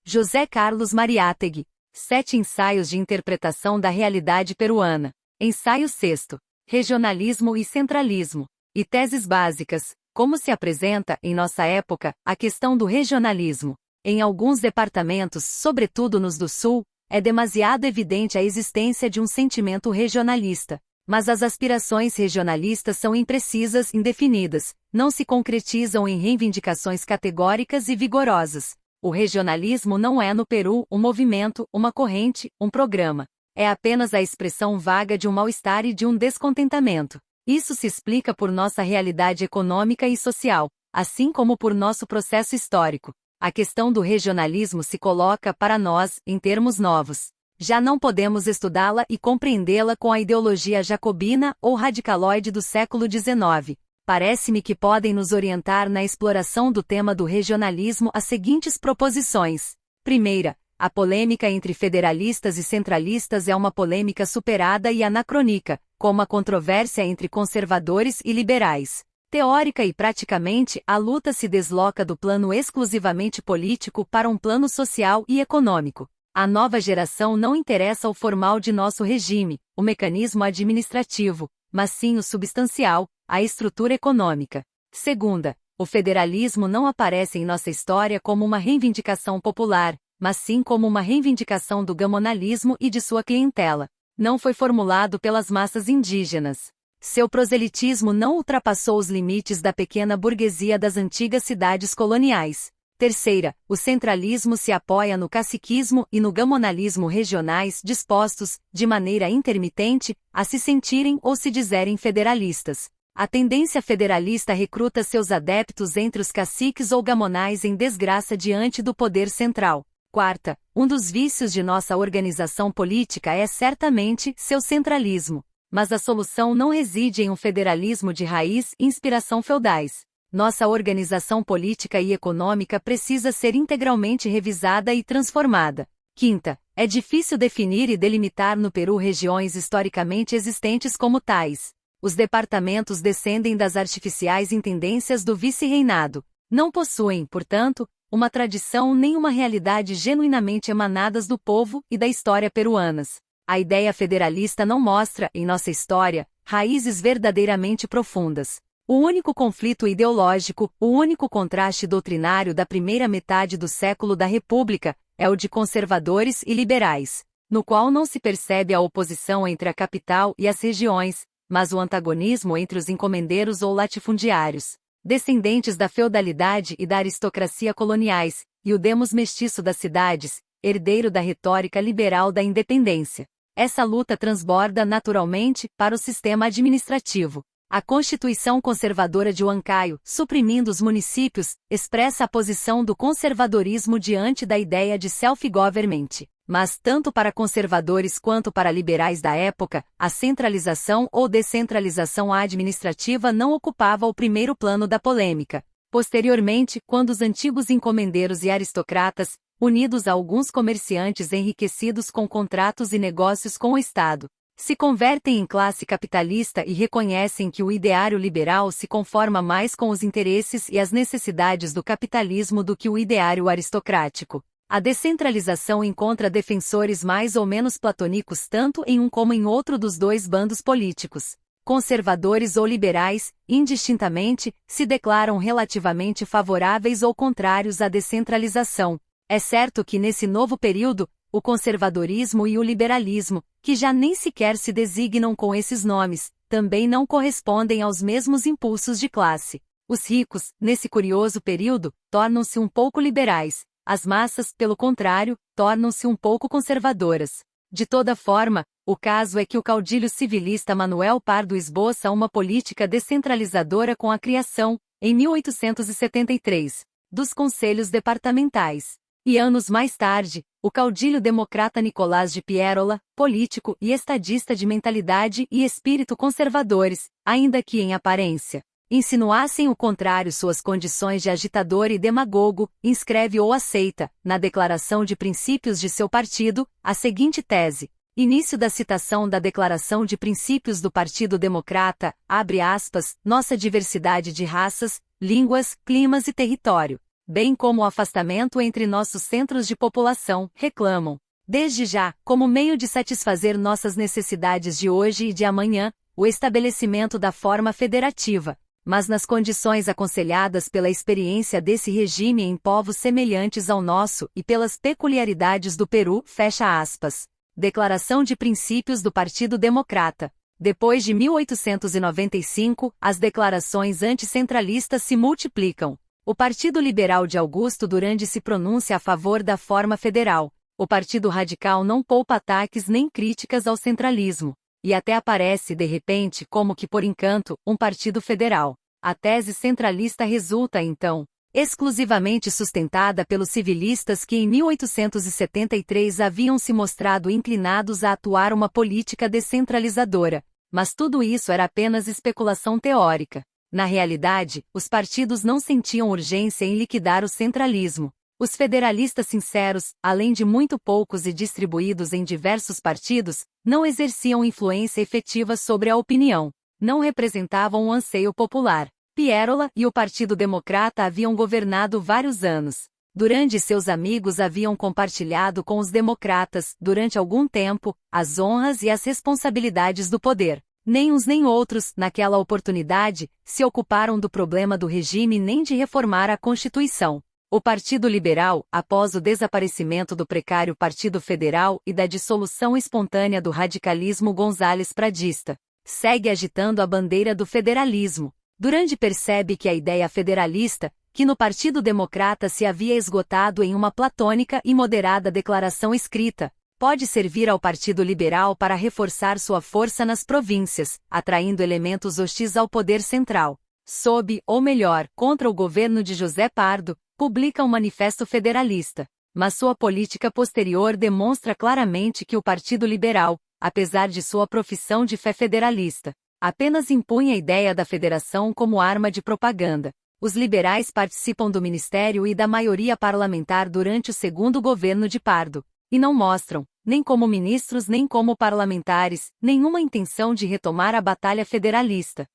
José Carlos Mariátegui. 7 ensaios de interpretação da realidade peruana. Ensaio 6º. Regionalismo e centralismo. E teses básicas. Como se apresenta, em nossa época, a questão do regionalismo. Em alguns departamentos, sobretudo nos do Sul, é demasiado evidente a existência de um sentimento regionalista. Mas as aspirações regionalistas são imprecisas, indefinidas, não se concretizam em reivindicações categóricas e vigorosas. O regionalismo não é no Peru um movimento, uma corrente, um programa. É apenas a expressão vaga de um mal-estar e de um descontentamento. Isso se explica por nossa realidade econômica e social, assim como por nosso processo histórico. A questão do regionalismo se coloca para nós, em termos novos. Já não podemos estudá-la e compreendê-la com a ideologia jacobina ou radicaloide do século XIX. Parece-me que podem nos orientar na exploração do tema do regionalismo as seguintes proposições. Primeira, a polêmica entre federalistas e centralistas é uma polêmica superada e anacrônica, como a controvérsia entre conservadores e liberais. Teórica e praticamente, a luta se desloca do plano exclusivamente político para um plano social e econômico. A nova geração não interessa o formal de nosso regime, o mecanismo administrativo, mas sim o substancial, a estrutura econômica. Segunda, o federalismo não aparece em nossa história como uma reivindicação popular, mas sim como uma reivindicação do gamonalismo e de sua clientela. Não foi formulado pelas massas indígenas. Seu proselitismo não ultrapassou os limites da pequena burguesia das antigas cidades coloniais. Terceira, o centralismo se apoia no caciquismo e no gamonalismo regionais dispostos, de maneira intermitente, a se sentirem ou se dizerem federalistas. A tendência federalista recruta seus adeptos entre os caciques ou gamonais em desgraça diante do poder central. Quarta, um dos vícios de nossa organização política é certamente seu centralismo. Mas a solução não reside em um federalismo de raiz e inspiração feudais. Nossa organização política e econômica precisa ser integralmente revisada e transformada. Quinta, é difícil definir e delimitar no Peru regiões historicamente existentes como tais. Os departamentos descendem das artificiais intendências do vice-reinado. Não possuem, portanto, uma tradição nem uma realidade genuinamente emanadas do povo e da história peruanas. A ideia federalista não mostra, em nossa história, raízes verdadeiramente profundas. O único conflito ideológico, o único contraste doutrinário da primeira metade do século da República, é o de conservadores e liberais, no qual não se percebe a oposição entre a capital e as regiões, mas o antagonismo entre os encomendeiros ou latifundiários, descendentes da feudalidade e da aristocracia coloniais, e o demos mestiço das cidades, herdeiro da retórica liberal da independência. Essa luta transborda naturalmente para o sistema administrativo. A Constituição Conservadora de Huancayo, suprimindo os municípios, expressa a posição do conservadorismo diante da ideia de self-government. Mas tanto para conservadores quanto para liberais da época, a centralização ou descentralização administrativa não ocupava o primeiro plano da polêmica. Posteriormente, quando os antigos encomendeiros e aristocratas, unidos a alguns comerciantes enriquecidos com contratos e negócios com o Estado, se convertem em classe capitalista e reconhecem que o ideário liberal se conforma mais com os interesses e as necessidades do capitalismo do que o ideário aristocrático. A descentralização encontra defensores mais ou menos platônicos tanto em um como em outro dos dois bandos políticos. Conservadores ou liberais, indistintamente, se declaram relativamente favoráveis ou contrários à descentralização. É certo que nesse novo período, o conservadorismo e o liberalismo, que já nem sequer se designam com esses nomes, também não correspondem aos mesmos impulsos de classe. Os ricos, nesse curioso período, tornam-se um pouco liberais. As massas, pelo contrário, tornam-se um pouco conservadoras. De toda forma, o caso é que o caudilho civilista Manuel Pardo esboça uma política descentralizadora com a criação, em 1873, dos conselhos departamentais. E anos mais tarde, o caudilho democrata Nicolás de Pierola, político e estadista de mentalidade e espírito conservadores, ainda que em aparência insinuassem o contrário suas condições de agitador e demagogo, inscreve ou aceita, na declaração de princípios de seu partido, a seguinte tese. Início da citação da Declaração de Princípios do Partido Democrata, abre aspas, nossa diversidade de raças, línguas, climas e território. bem como o afastamento entre nossos centros de população, reclamam. Desde já, como meio de satisfazer nossas necessidades de hoje e de amanhã, o estabelecimento da forma federativa, mas nas condições aconselhadas pela experiência desse regime em povos semelhantes ao nosso e pelas peculiaridades do Peru, fecha aspas. Declaração de Princípios do Partido Democrata. Depois de 1895, as declarações anticentralistas se multiplicam. O Partido Liberal de Augusto Durandi se pronuncia a favor da forma federal. O Partido Radical não poupa ataques nem críticas ao centralismo. E até aparece, de repente, como que por encanto, um partido federal. A tese centralista resulta, então, exclusivamente sustentada pelos civilistas que em 1873 haviam se mostrado inclinados a atuar uma política descentralizadora. Mas tudo isso era apenas especulação teórica. Na realidade, os partidos não sentiam urgência em liquidar o centralismo. Os federalistas sinceros, além de muito poucos e distribuídos em diversos partidos, não exerciam influência efetiva sobre a opinião. Não representavam o anseio popular. Pierola e o Partido Democrata haviam governado vários anos. Durandi e seus amigos haviam compartilhado com os democratas, durante algum tempo, as honras e as responsabilidades do poder. Nem uns nem outros, naquela oportunidade, se ocuparam do problema do regime nem de reformar a Constituição. O Partido Liberal, após o desaparecimento do precário Partido Federal e da dissolução espontânea do radicalismo Gonzales Pradista, segue agitando a bandeira do federalismo. Durandi percebe que a ideia federalista, que no Partido Democrata se havia esgotado em uma platônica e moderada declaração escrita, pode servir ao Partido Liberal para reforçar sua força nas províncias, atraindo elementos hostis ao poder central. Sob, ou melhor, contra o governo de José Pardo, publica um manifesto federalista. Mas sua política posterior demonstra claramente que o Partido Liberal, apesar de sua profissão de fé federalista, apenas impunha a ideia da federação como arma de propaganda. Os liberais participam do ministério e da maioria parlamentar durante o segundo governo de Pardo, e não mostram, nem como ministros nem como parlamentares, nenhuma intenção de retomar a batalha federalista.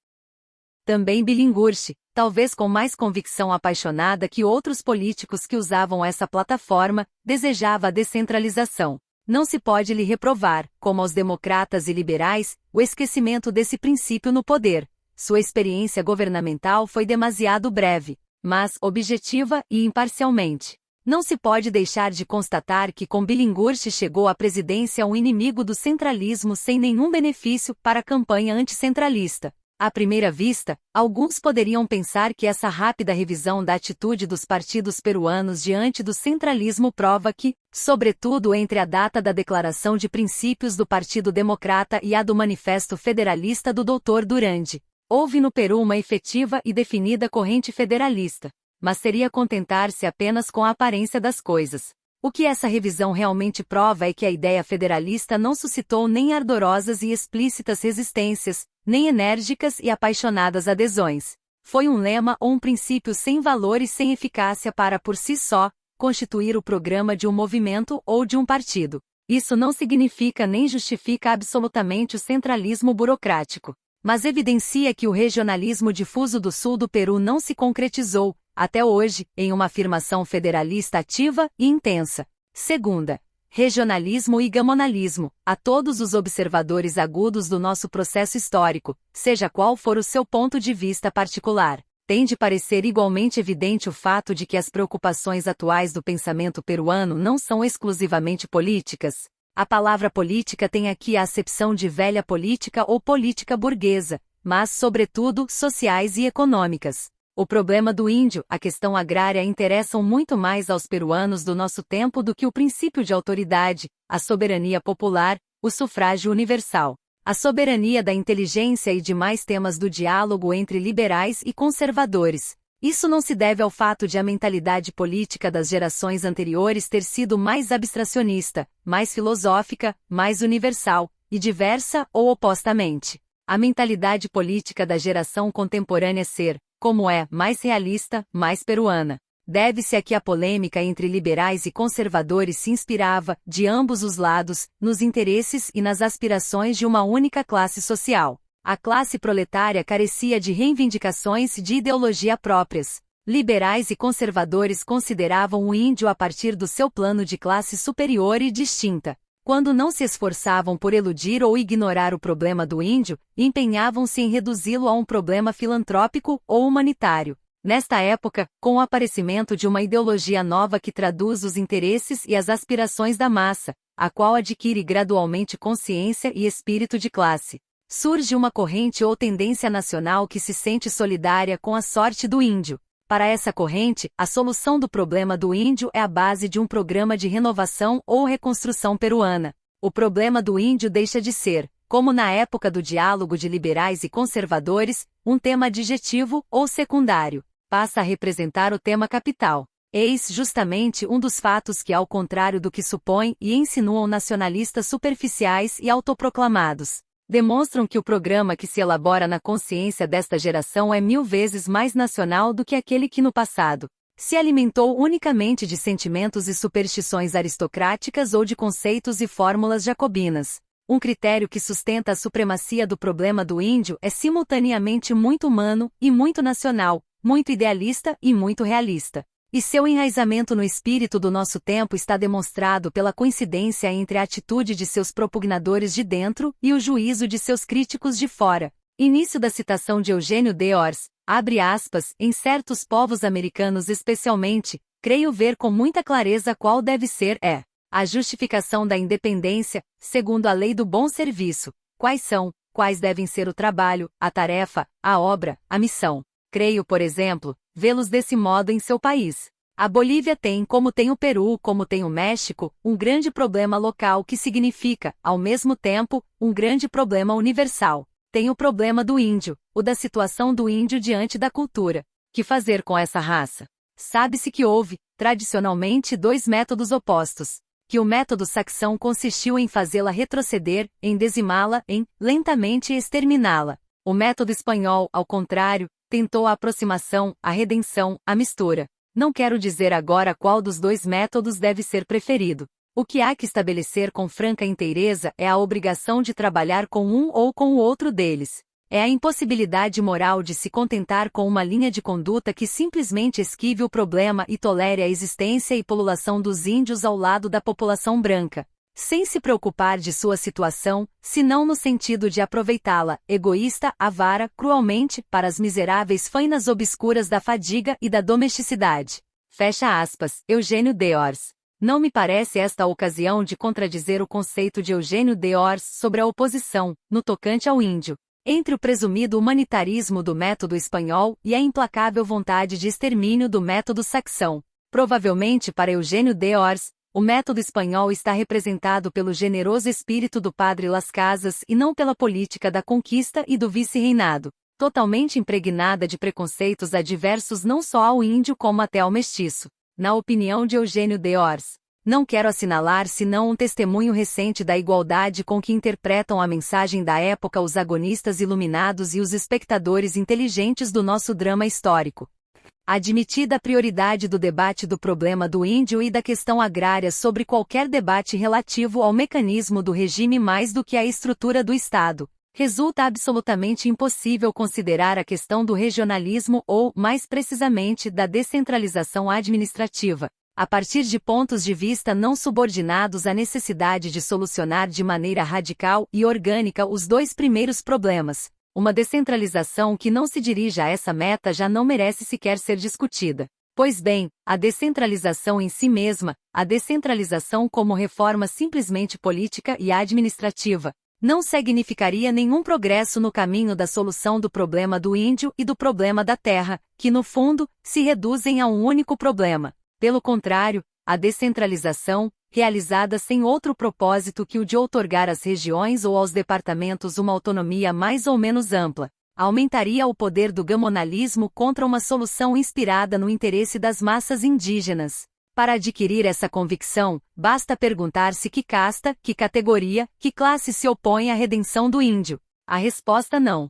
Também Billinghurst, talvez com mais convicção apaixonada que outros políticos que usavam essa plataforma, desejava a descentralização. Não se pode lhe reprovar, como aos democratas e liberais, o esquecimento desse princípio no poder. Sua experiência governamental foi demasiado breve, mas objetiva e imparcialmente. Não se pode deixar de constatar que com Billinghurst chegou à presidência um inimigo do centralismo sem nenhum benefício para a campanha anticentralista. À primeira vista, alguns poderiam pensar que essa rápida revisão da atitude dos partidos peruanos diante do centralismo prova que, sobretudo entre a data da Declaração de Princípios do Partido Democrata e a do Manifesto Federalista do Dr. Durandi, houve no Peru uma efetiva e definida corrente federalista. Mas seria contentar-se apenas com a aparência das coisas. O que essa revisão realmente prova é que a ideia federalista não suscitou nem ardorosas e explícitas resistências, nem enérgicas e apaixonadas adesões. Foi um lema ou um princípio sem valor e sem eficácia para, por si só, constituir o programa de um movimento ou de um partido. Isso não significa nem justifica absolutamente o centralismo burocrático, mas evidencia que o regionalismo difuso do sul do Peru não se concretizou, até hoje, em uma afirmação federalista ativa e intensa. Segunda, regionalismo e gamonalismo. A todos os observadores agudos do nosso processo histórico, seja qual for o seu ponto de vista particular, tem de parecer igualmente evidente o fato de que as preocupações atuais do pensamento peruano não são exclusivamente políticas. A palavra política tem aqui a acepção de velha política ou política burguesa, mas, sobretudo, sociais e econômicas. O problema do índio, a questão agrária interessam muito mais aos peruanos do nosso tempo do que o princípio de autoridade, a soberania popular, o sufrágio universal, a soberania da inteligência e demais temas do diálogo entre liberais e conservadores. Isso não se deve ao fato de a mentalidade política das gerações anteriores ter sido mais abstracionista, mais filosófica, mais universal, e diversa ou opostamente. A mentalidade política da geração contemporânea ser, como é, mais realista, mais peruana. Deve-se a que a polêmica entre liberais e conservadores se inspirava, de ambos os lados, nos interesses e nas aspirações de uma única classe social. A classe proletária carecia de reivindicações e de ideologia próprias. Liberais e conservadores consideravam o índio a partir do seu plano de classe superior e distinta. Quando não se esforçavam por eludir ou ignorar o problema do índio, empenhavam-se em reduzi-lo a um problema filantrópico ou humanitário. Nesta época, com o aparecimento de uma ideologia nova que traduz os interesses e as aspirações da massa, a qual adquire gradualmente consciência e espírito de classe, surge uma corrente ou tendência nacional que se sente solidária com a sorte do índio. Para essa corrente, a solução do problema do índio é a base de um programa de renovação ou reconstrução peruana. O problema do índio deixa de ser, como na época do diálogo de liberais e conservadores, um tema adjetivo ou secundário. Passa a representar o tema capital. Eis justamente um dos fatos que, ao contrário do que supõem e insinuam nacionalistas superficiais e autoproclamados, demonstram que o programa que se elabora na consciência desta geração é 1000 vezes mais nacional do que aquele que no passado se alimentou unicamente de sentimentos e superstições aristocráticas ou de conceitos e fórmulas jacobinas. Um critério que sustenta a supremacia do problema do índio é simultaneamente muito humano e muito nacional, muito idealista e muito realista. E seu enraizamento no espírito do nosso tempo está demonstrado pela coincidência entre a atitude de seus propugnadores de dentro e o juízo de seus críticos de fora. Início da citação de Eugênio d'Ors, abre aspas, em certos povos americanos especialmente, creio ver com muita clareza qual deve ser a justificação da independência, segundo a lei do bom serviço, quais devem ser o trabalho, a tarefa, a obra, a missão. Creio, por exemplo, vê-los desse modo em seu país. A Bolívia tem, como tem o Peru, como tem o México, um grande problema local que significa, ao mesmo tempo, um grande problema universal. Tem o problema do índio, o da situação do índio diante da cultura. Que fazer com essa raça? Sabe-se que houve, tradicionalmente, 2 métodos opostos. Que o método saxão consistiu em fazê-la retroceder, em dizimá-la, em, lentamente, exterminá-la. O método espanhol, ao contrário, tentou a aproximação, a redenção, a mistura. Não quero dizer agora qual dos 2 métodos deve ser preferido. O que há que estabelecer com franca inteireza é a obrigação de trabalhar com um ou com o outro deles. É a impossibilidade moral de se contentar com uma linha de conduta que simplesmente esquive o problema e tolere a existência e pululação dos índios ao lado da população branca, sem se preocupar de sua situação, senão no sentido de aproveitá-la, egoísta, avara, cruelmente, para as miseráveis fainas obscuras da fadiga e da domesticidade. Fecha aspas, Eugênio d'Ors. Não me parece esta a ocasião de contradizer o conceito de Eugênio d'Ors sobre a oposição, no tocante ao índio, entre o presumido humanitarismo do método espanhol e a implacável vontade de extermínio do método saxão. Provavelmente para Eugênio d'Ors, o método espanhol está representado pelo generoso espírito do padre Las Casas e não pela política da conquista e do vice-reinado, totalmente impregnada de preconceitos adversos não só ao índio como até ao mestiço. Na opinião de Eugênio d'Ors, não quero assinalar senão um testemunho recente da igualdade com que interpretam a mensagem da época os agonistas iluminados e os espectadores inteligentes do nosso drama histórico. Admitida a prioridade do debate do problema do índio e da questão agrária sobre qualquer debate relativo ao mecanismo do regime mais do que à estrutura do Estado, resulta absolutamente impossível considerar a questão do regionalismo ou, mais precisamente, da descentralização administrativa, a partir de pontos de vista não subordinados à necessidade de solucionar de maneira radical e orgânica os 2 primeiros problemas. Uma descentralização que não se dirija a essa meta já não merece sequer ser discutida. Pois bem, a descentralização em si mesma, a descentralização como reforma simplesmente política e administrativa, não significaria nenhum progresso no caminho da solução do problema do índio e do problema da terra, que no fundo, se reduzem a um único problema. Pelo contrário, a descentralização, realizada sem outro propósito que o de outorgar às regiões ou aos departamentos uma autonomia mais ou menos ampla, aumentaria o poder do gamonalismo contra uma solução inspirada no interesse das massas indígenas. Para adquirir essa convicção, basta perguntar-se que casta, que categoria, que classe se opõe à redenção do índio. A resposta não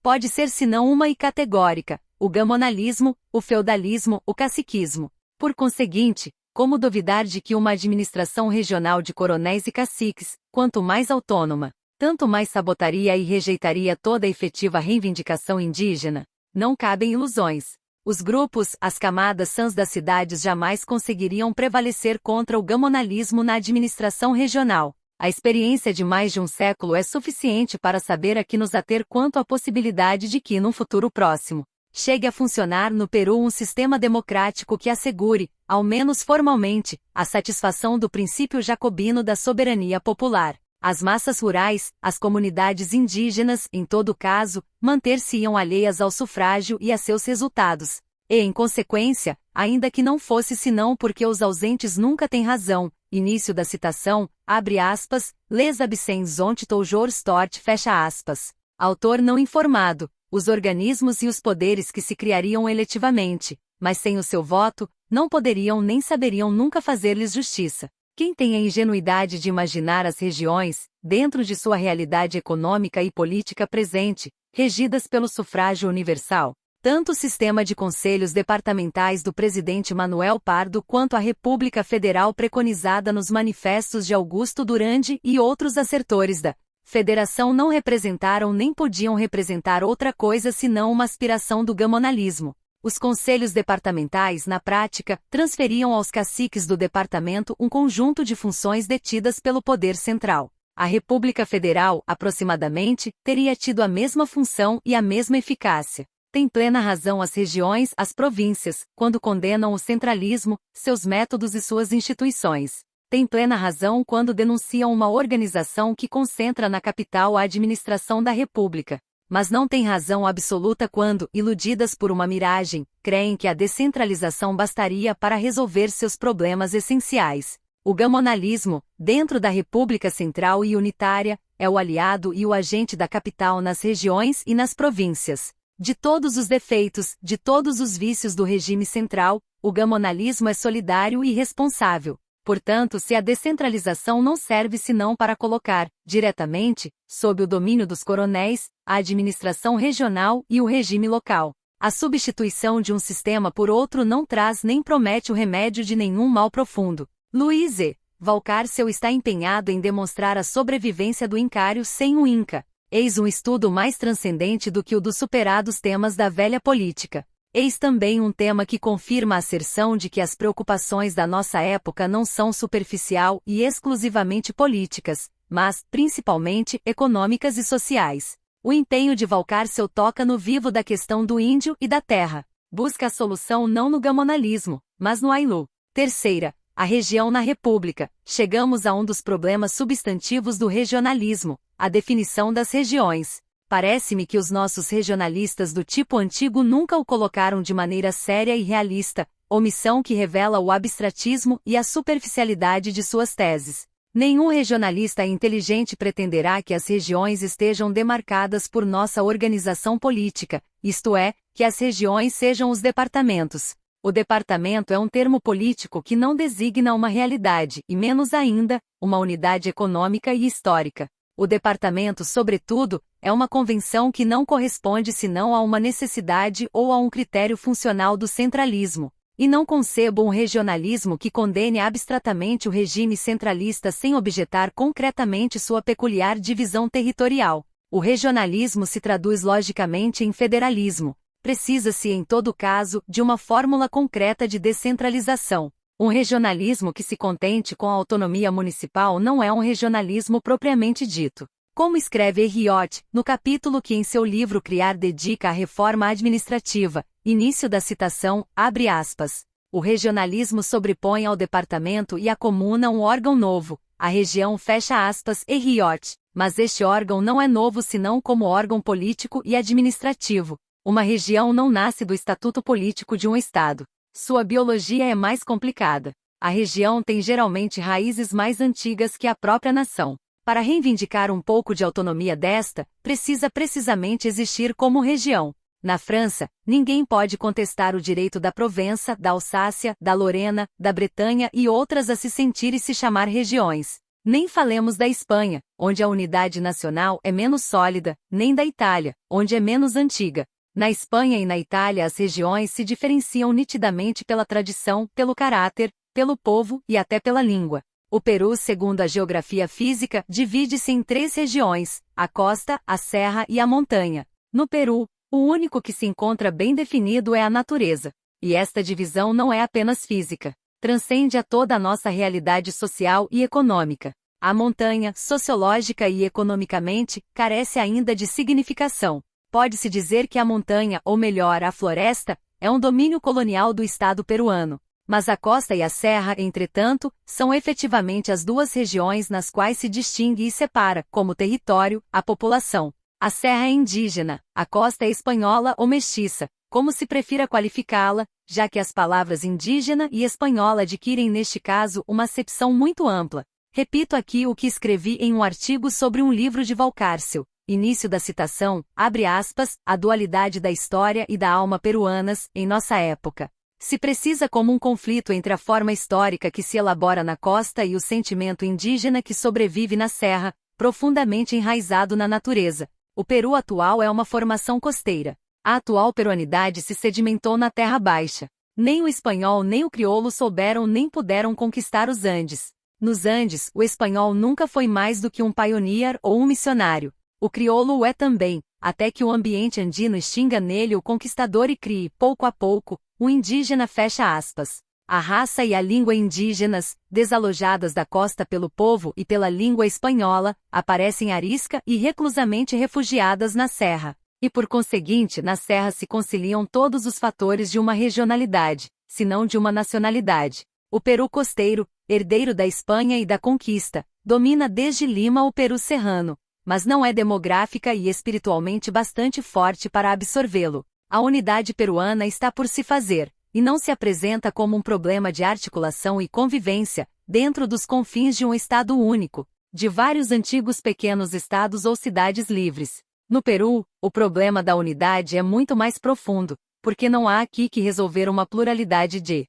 pode ser senão uma e categórica: o gamonalismo, o feudalismo, o caciquismo. Por conseguinte, como duvidar de que uma administração regional de coronéis e caciques, quanto mais autônoma, tanto mais sabotaria e rejeitaria toda a efetiva reivindicação indígena? Não cabem ilusões. Os grupos, as camadas sãs das cidades jamais conseguiriam prevalecer contra o gamonalismo na administração regional. A experiência de mais de um século é suficiente para saber a que nos ater quanto à possibilidade de que, num futuro próximo, chegue a funcionar no Peru um sistema democrático que assegure, ao menos formalmente, a satisfação do princípio jacobino da soberania popular. As massas rurais, as comunidades indígenas, em todo caso, manter-se-iam alheias ao sufrágio e a seus resultados. E, em consequência, ainda que não fosse senão porque os ausentes nunca têm razão, início da citação, abre aspas, les absents ont toujours tort, fecha aspas. Autor não informado, os organismos e os poderes que se criariam eletivamente, mas sem o seu voto, não poderiam nem saberiam nunca fazer-lhes justiça. Quem tem a ingenuidade de imaginar as regiões, dentro de sua realidade econômica e política presente, regidas pelo sufrágio universal, tanto o sistema de conselhos departamentais do presidente Manuel Pardo quanto a República Federal preconizada nos manifestos de Augusto Durandi e outros assertores da Federação não representaram nem podiam representar outra coisa senão uma aspiração do gamonalismo. Os conselhos departamentais, na prática, transferiam aos caciques do departamento um conjunto de funções detidas pelo poder central. A República Federal, aproximadamente, teria tido a mesma função e a mesma eficácia. Tem plena razão as regiões, as províncias, quando condenam o centralismo, seus métodos e suas instituições. Tem plena razão quando denunciam uma organização que concentra na capital a administração da República. Mas não tem razão absoluta quando, iludidas por uma miragem, creem que a descentralização bastaria para resolver seus problemas essenciais. O gamonalismo, dentro da República Central e Unitária, é o aliado e o agente da capital nas regiões e nas províncias. De todos os defeitos, de todos os vícios do regime central, o gamonalismo é solidário e responsável. Portanto, se a descentralização não serve senão para colocar, diretamente, sob o domínio dos coronéis, a administração regional e o regime local, a substituição de um sistema por outro não traz nem promete o remédio de nenhum mal profundo. Luiz E. Valcárcel está empenhado em demonstrar a sobrevivência do incário sem o Inca. Eis um estudo mais transcendente do que o dos superados temas da velha política. Eis também um tema que confirma a asserção de que as preocupações da nossa época não são superficial e exclusivamente políticas, mas, principalmente, econômicas e sociais. O empenho de Valcárcel toca no vivo da questão do índio e da terra. Busca a solução não no gamonalismo, mas no Ailu. Terceira, a região na República. Chegamos a um dos problemas substantivos do regionalismo, a definição das regiões. Parece-me que os nossos regionalistas do tipo antigo nunca o colocaram de maneira séria e realista, omissão que revela o abstratismo e a superficialidade de suas teses. Nenhum regionalista inteligente pretenderá que as regiões estejam demarcadas por nossa organização política, isto é, que as regiões sejam os departamentos. O departamento é um termo político que não designa uma realidade, e menos ainda, uma unidade econômica e histórica. O departamento, sobretudo, é uma convenção que não corresponde senão a uma necessidade ou a um critério funcional do centralismo. E não concebo um regionalismo que condene abstratamente o regime centralista sem objetar concretamente sua peculiar divisão territorial. O regionalismo se traduz logicamente em federalismo. Precisa-se, em todo caso, de uma fórmula concreta de descentralização. Um regionalismo que se contente com a autonomia municipal não é um regionalismo propriamente dito. Como escreve Herriot, no capítulo que em seu livro Criar dedica à reforma administrativa, início da citação, abre aspas. O regionalismo sobrepõe ao departamento e à comuna um órgão novo, a região fecha aspas Herriot, mas este órgão não é novo senão como órgão político e administrativo. Uma região não nasce do estatuto político de um estado. Sua biologia é mais complicada. A região tem geralmente raízes mais antigas que a própria nação. Para reivindicar um pouco de autonomia desta, precisa precisamente existir como região. Na França, ninguém pode contestar o direito da Provença, da Alsácia, da Lorena, da Bretanha e outras a se sentir e se chamar regiões. Nem falemos da Espanha, onde a unidade nacional é menos sólida, nem da Itália, onde é menos antiga. Na Espanha e na Itália as regiões se diferenciam nitidamente pela tradição, pelo caráter, pelo povo e até pela língua. O Peru, segundo a geografia física, divide-se em 3 regiões, a costa, a serra e a montanha. No Peru, O único que se encontra bem definido é a natureza. E esta divisão não é apenas física. Transcende a toda a nossa realidade social e econômica. A montanha, sociológica e economicamente, carece ainda de significação. Pode-se dizer que a montanha, ou melhor, a floresta, é um domínio colonial do Estado peruano. Mas a costa e a serra, entretanto, são efetivamente as duas regiões nas quais se distingue e separa, como território, a população. A serra é indígena, a costa é espanhola ou mestiça, como se prefira qualificá-la, já que as palavras indígena e espanhola adquirem neste caso uma acepção muito ampla. Repito aqui o que escrevi em um artigo sobre um livro de Valcárcel. Início da citação, abre aspas, a dualidade da história e da alma peruanas, em nossa época. Se precisa como um conflito entre a forma histórica que se elabora na costa e o sentimento indígena que sobrevive na serra, profundamente enraizado na natureza. O Peru atual é uma formação costeira. A atual peruanidade se sedimentou na Terra Baixa. Nem o espanhol nem o crioulo souberam nem puderam conquistar os Andes. Nos Andes, o espanhol nunca foi mais do que um pioneer ou um missionário. O crioulo o é também, até que o ambiente andino extinga nele o conquistador e crie, pouco a pouco, o indígena fecha aspas. A raça e a língua indígenas, desalojadas da costa pelo povo e pela língua espanhola, aparecem arisca e reclusamente refugiadas na serra. E por conseguinte na serra se conciliam todos os fatores de uma regionalidade, se não de uma nacionalidade. O Peru costeiro, herdeiro da Espanha e da conquista, domina desde Lima o Peru serrano, mas não é demográfica e espiritualmente bastante forte para absorvê-lo. A unidade peruana está por se fazer, e não se apresenta como um problema de articulação e convivência, dentro dos confins de um Estado único, de vários antigos pequenos estados ou cidades livres. No Peru, o problema da unidade é muito mais profundo, porque não há aqui que resolver uma pluralidade de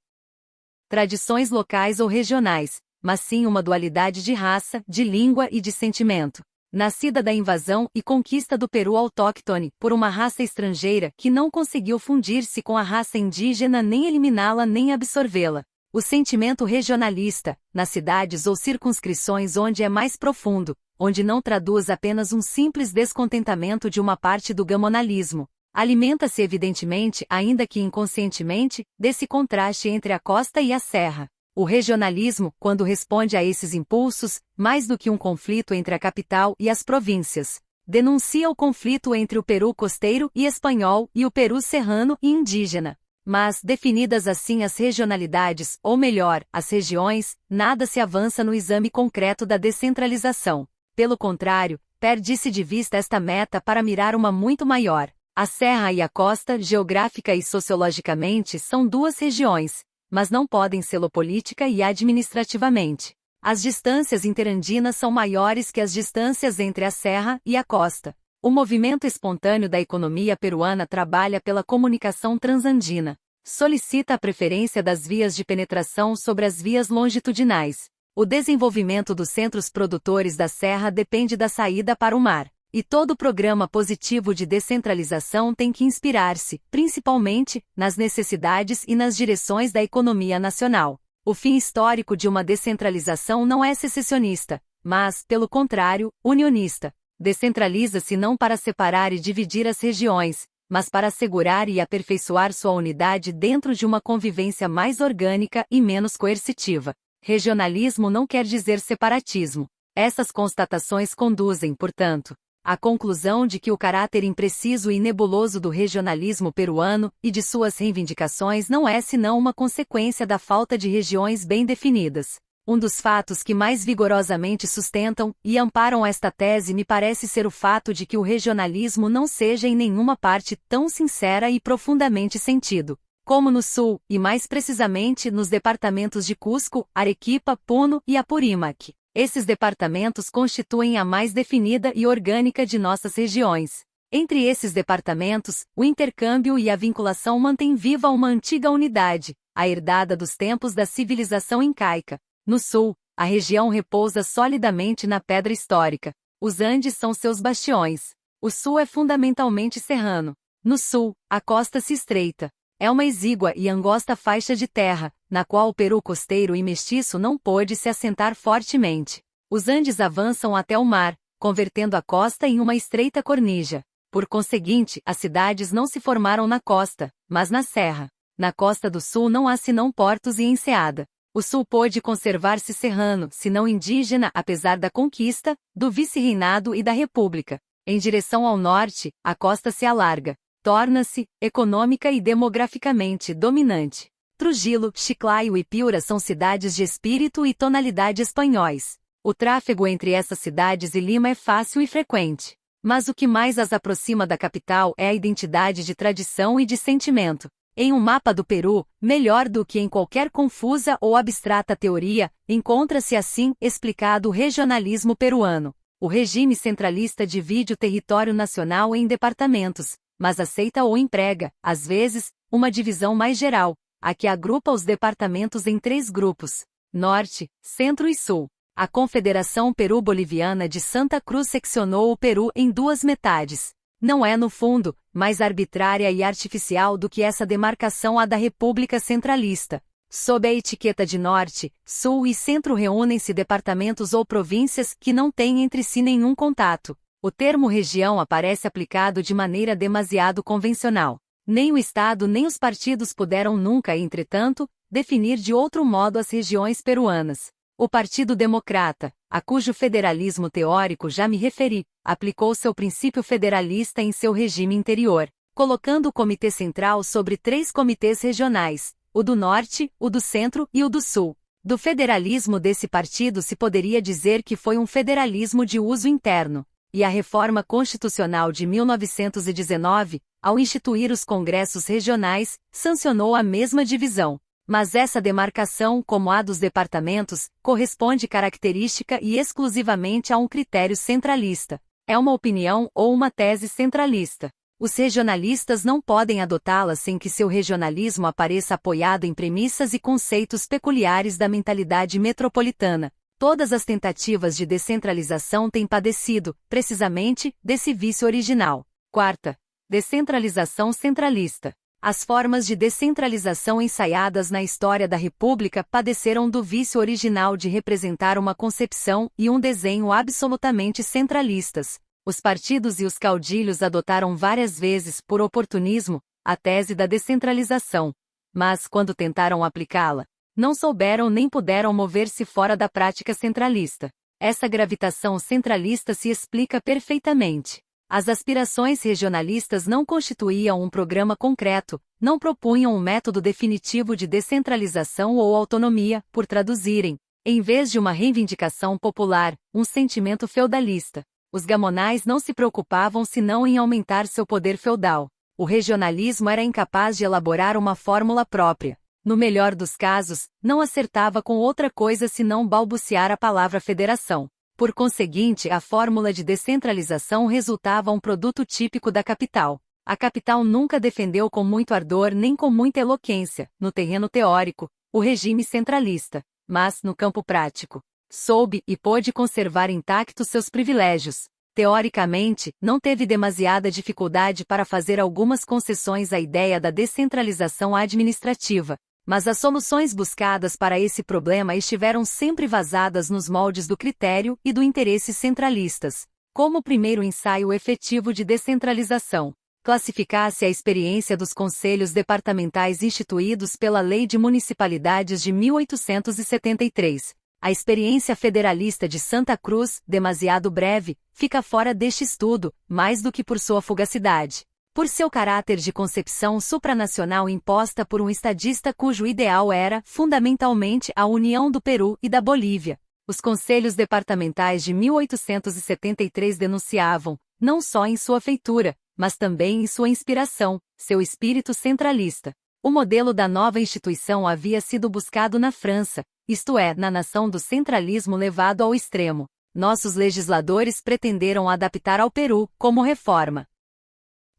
tradições locais ou regionais, mas sim uma dualidade de raça, de língua e de sentimento. Nascida da invasão e conquista do Peru autóctone por uma raça estrangeira que não conseguiu fundir-se com a raça indígena nem eliminá-la nem absorvê-la. O sentimento regionalista, nas cidades ou circunscrições onde é mais profundo, onde não traduz apenas um simples descontentamento de uma parte do gamonalismo, alimenta-se evidentemente, ainda que inconscientemente, desse contraste entre a costa e a serra. O regionalismo, quando responde a esses impulsos, mais do que um conflito entre a capital e as províncias, denuncia o conflito entre o Peru costeiro e espanhol e o Peru serrano e indígena. Mas, definidas assim as regionalidades, ou melhor, as regiões, nada se avança no exame concreto da descentralização. Pelo contrário, perde-se de vista esta meta para mirar uma muito maior. A serra e a costa, geográfica e sociologicamente, são duas regiões, mas não podem sê-lo política e administrativamente. As distâncias interandinas são maiores que as distâncias entre a serra e a costa. O movimento espontâneo da economia peruana trabalha pela comunicação transandina. Solicita a preferência das vias de penetração sobre as vias longitudinais. O desenvolvimento dos centros produtores da serra depende da saída para o mar. E todo programa positivo de descentralização tem que inspirar-se, principalmente, nas necessidades e nas direções da economia nacional. O fim histórico de uma descentralização não é secessionista, mas, pelo contrário, unionista. Descentraliza-se não para separar e dividir as regiões, mas para assegurar e aperfeiçoar sua unidade dentro de uma convivência mais orgânica e menos coercitiva. Regionalismo não quer dizer separatismo. Essas constatações conduzem, portanto, à conclusão de que o caráter impreciso e nebuloso do regionalismo peruano e de suas reivindicações não é senão uma consequência da falta de regiões bem definidas. Um dos fatos que mais vigorosamente sustentam e amparam esta tese me parece ser o fato de que o regionalismo não seja em nenhuma parte tão sincera e profundamente sentido, como no Sul, e mais precisamente nos departamentos de Cusco, Arequipa, Puno e Apurímac. Esses departamentos constituem a mais definida e orgânica de nossas regiões. Entre esses departamentos, o intercâmbio e a vinculação mantêm viva uma antiga unidade, a herdada dos tempos da civilização incaica. No sul, a região repousa solidamente na pedra histórica. Os Andes são seus bastiões. O sul é fundamentalmente serrano. No sul, a costa se estreita. É uma exígua e angosta faixa de terra, na qual o Peru costeiro e mestiço não pôde se assentar fortemente. Os Andes avançam até o mar, convertendo a costa em uma estreita cornija. Por conseguinte, as cidades não se formaram na costa, mas na serra. Na costa do sul não há senão portos e enseada. O sul pôde conservar-se serrano, se não indígena, apesar da conquista, do vice-reinado e da república. Em direção ao norte, a costa se alarga, torna-se, econômica e demograficamente, dominante. Trujillo, Chiclayo e Piura são cidades de espírito e tonalidade espanhóis. O tráfego entre essas cidades e Lima é fácil e frequente. Mas o que mais as aproxima da capital é a identidade de tradição e de sentimento. Em um mapa do Peru, melhor do que em qualquer confusa ou abstrata teoria, encontra-se assim explicado o regionalismo peruano. O regime centralista divide o território nacional em departamentos, mas aceita ou emprega, às vezes, uma divisão mais geral, a que agrupa os departamentos em 3 grupos: Norte, Centro e Sul. A Confederação Peru-Boliviana de Santa Cruz seccionou o Peru em 2 metades. Não é, no fundo, mais arbitrária e artificial do que essa demarcação a da República Centralista. Sob a etiqueta de Norte, Sul e Centro reúnem-se departamentos ou províncias que não têm entre si nenhum contato. O termo região aparece aplicado de maneira demasiado convencional. Nem o Estado nem os partidos puderam nunca, entretanto, definir de outro modo as regiões peruanas. O Partido Democrata, a cujo federalismo teórico já me referi, aplicou seu princípio federalista em seu regime interior, colocando o Comitê Central sobre 3 comitês regionais, o do Norte, o do Centro e o do Sul. Do federalismo desse partido se poderia dizer que foi um federalismo de uso interno, e a reforma constitucional de 1919, ao instituir os congressos regionais, sancionou a mesma divisão. Mas essa demarcação, como a dos departamentos, corresponde característica e exclusivamente a um critério centralista. É uma opinião ou uma tese centralista. Os regionalistas não podem adotá-la sem que seu regionalismo apareça apoiado em premissas e conceitos peculiares da mentalidade metropolitana. Todas as tentativas de descentralização têm padecido, precisamente, desse vício original. 4ª. Descentralização centralista. As formas de descentralização ensaiadas na história da República padeceram do vício original de representar uma concepção e um desenho absolutamente centralistas. Os partidos e os caudilhos adotaram várias vezes, por oportunismo, a tese da descentralização. Mas, quando tentaram aplicá-la, não souberam nem puderam mover-se fora da prática centralista. Essa gravitação centralista se explica perfeitamente. As aspirações regionalistas não constituíam um programa concreto, não propunham um método definitivo de descentralização ou autonomia, por traduzirem, em vez de uma reivindicação popular, um sentimento feudalista. Os gamonais não se preocupavam senão em aumentar seu poder feudal. O regionalismo era incapaz de elaborar uma fórmula própria. No melhor dos casos, não acertava com outra coisa senão balbuciar a palavra federação. Por conseguinte, a fórmula de descentralização resultava um produto típico da capital. A capital nunca defendeu com muito ardor nem com muita eloquência, no terreno teórico, o regime centralista, mas, no campo prático, soube e pôde conservar intactos seus privilégios. Teoricamente, não teve demasiada dificuldade para fazer algumas concessões à ideia da descentralização administrativa. Mas as soluções buscadas para esse problema estiveram sempre vazadas nos moldes do critério e do interesse centralistas. Como o primeiro ensaio efetivo de descentralização classificasse a experiência dos conselhos departamentais instituídos pela Lei de Municipalidades de 1873. A experiência federalista de Santa Cruz, demasiado breve, fica fora deste estudo, mais do que por sua fugacidade. Por seu caráter de concepção supranacional imposta por um estadista cujo ideal era, fundamentalmente, a união do Peru e da Bolívia. Os conselhos departamentais de 1873 denunciavam, não só em sua feitura, mas também em sua inspiração, seu espírito centralista. O modelo da nova instituição havia sido buscado na França, isto é, na nação do centralismo levado ao extremo. Nossos legisladores pretenderam adaptar ao Peru, como reforma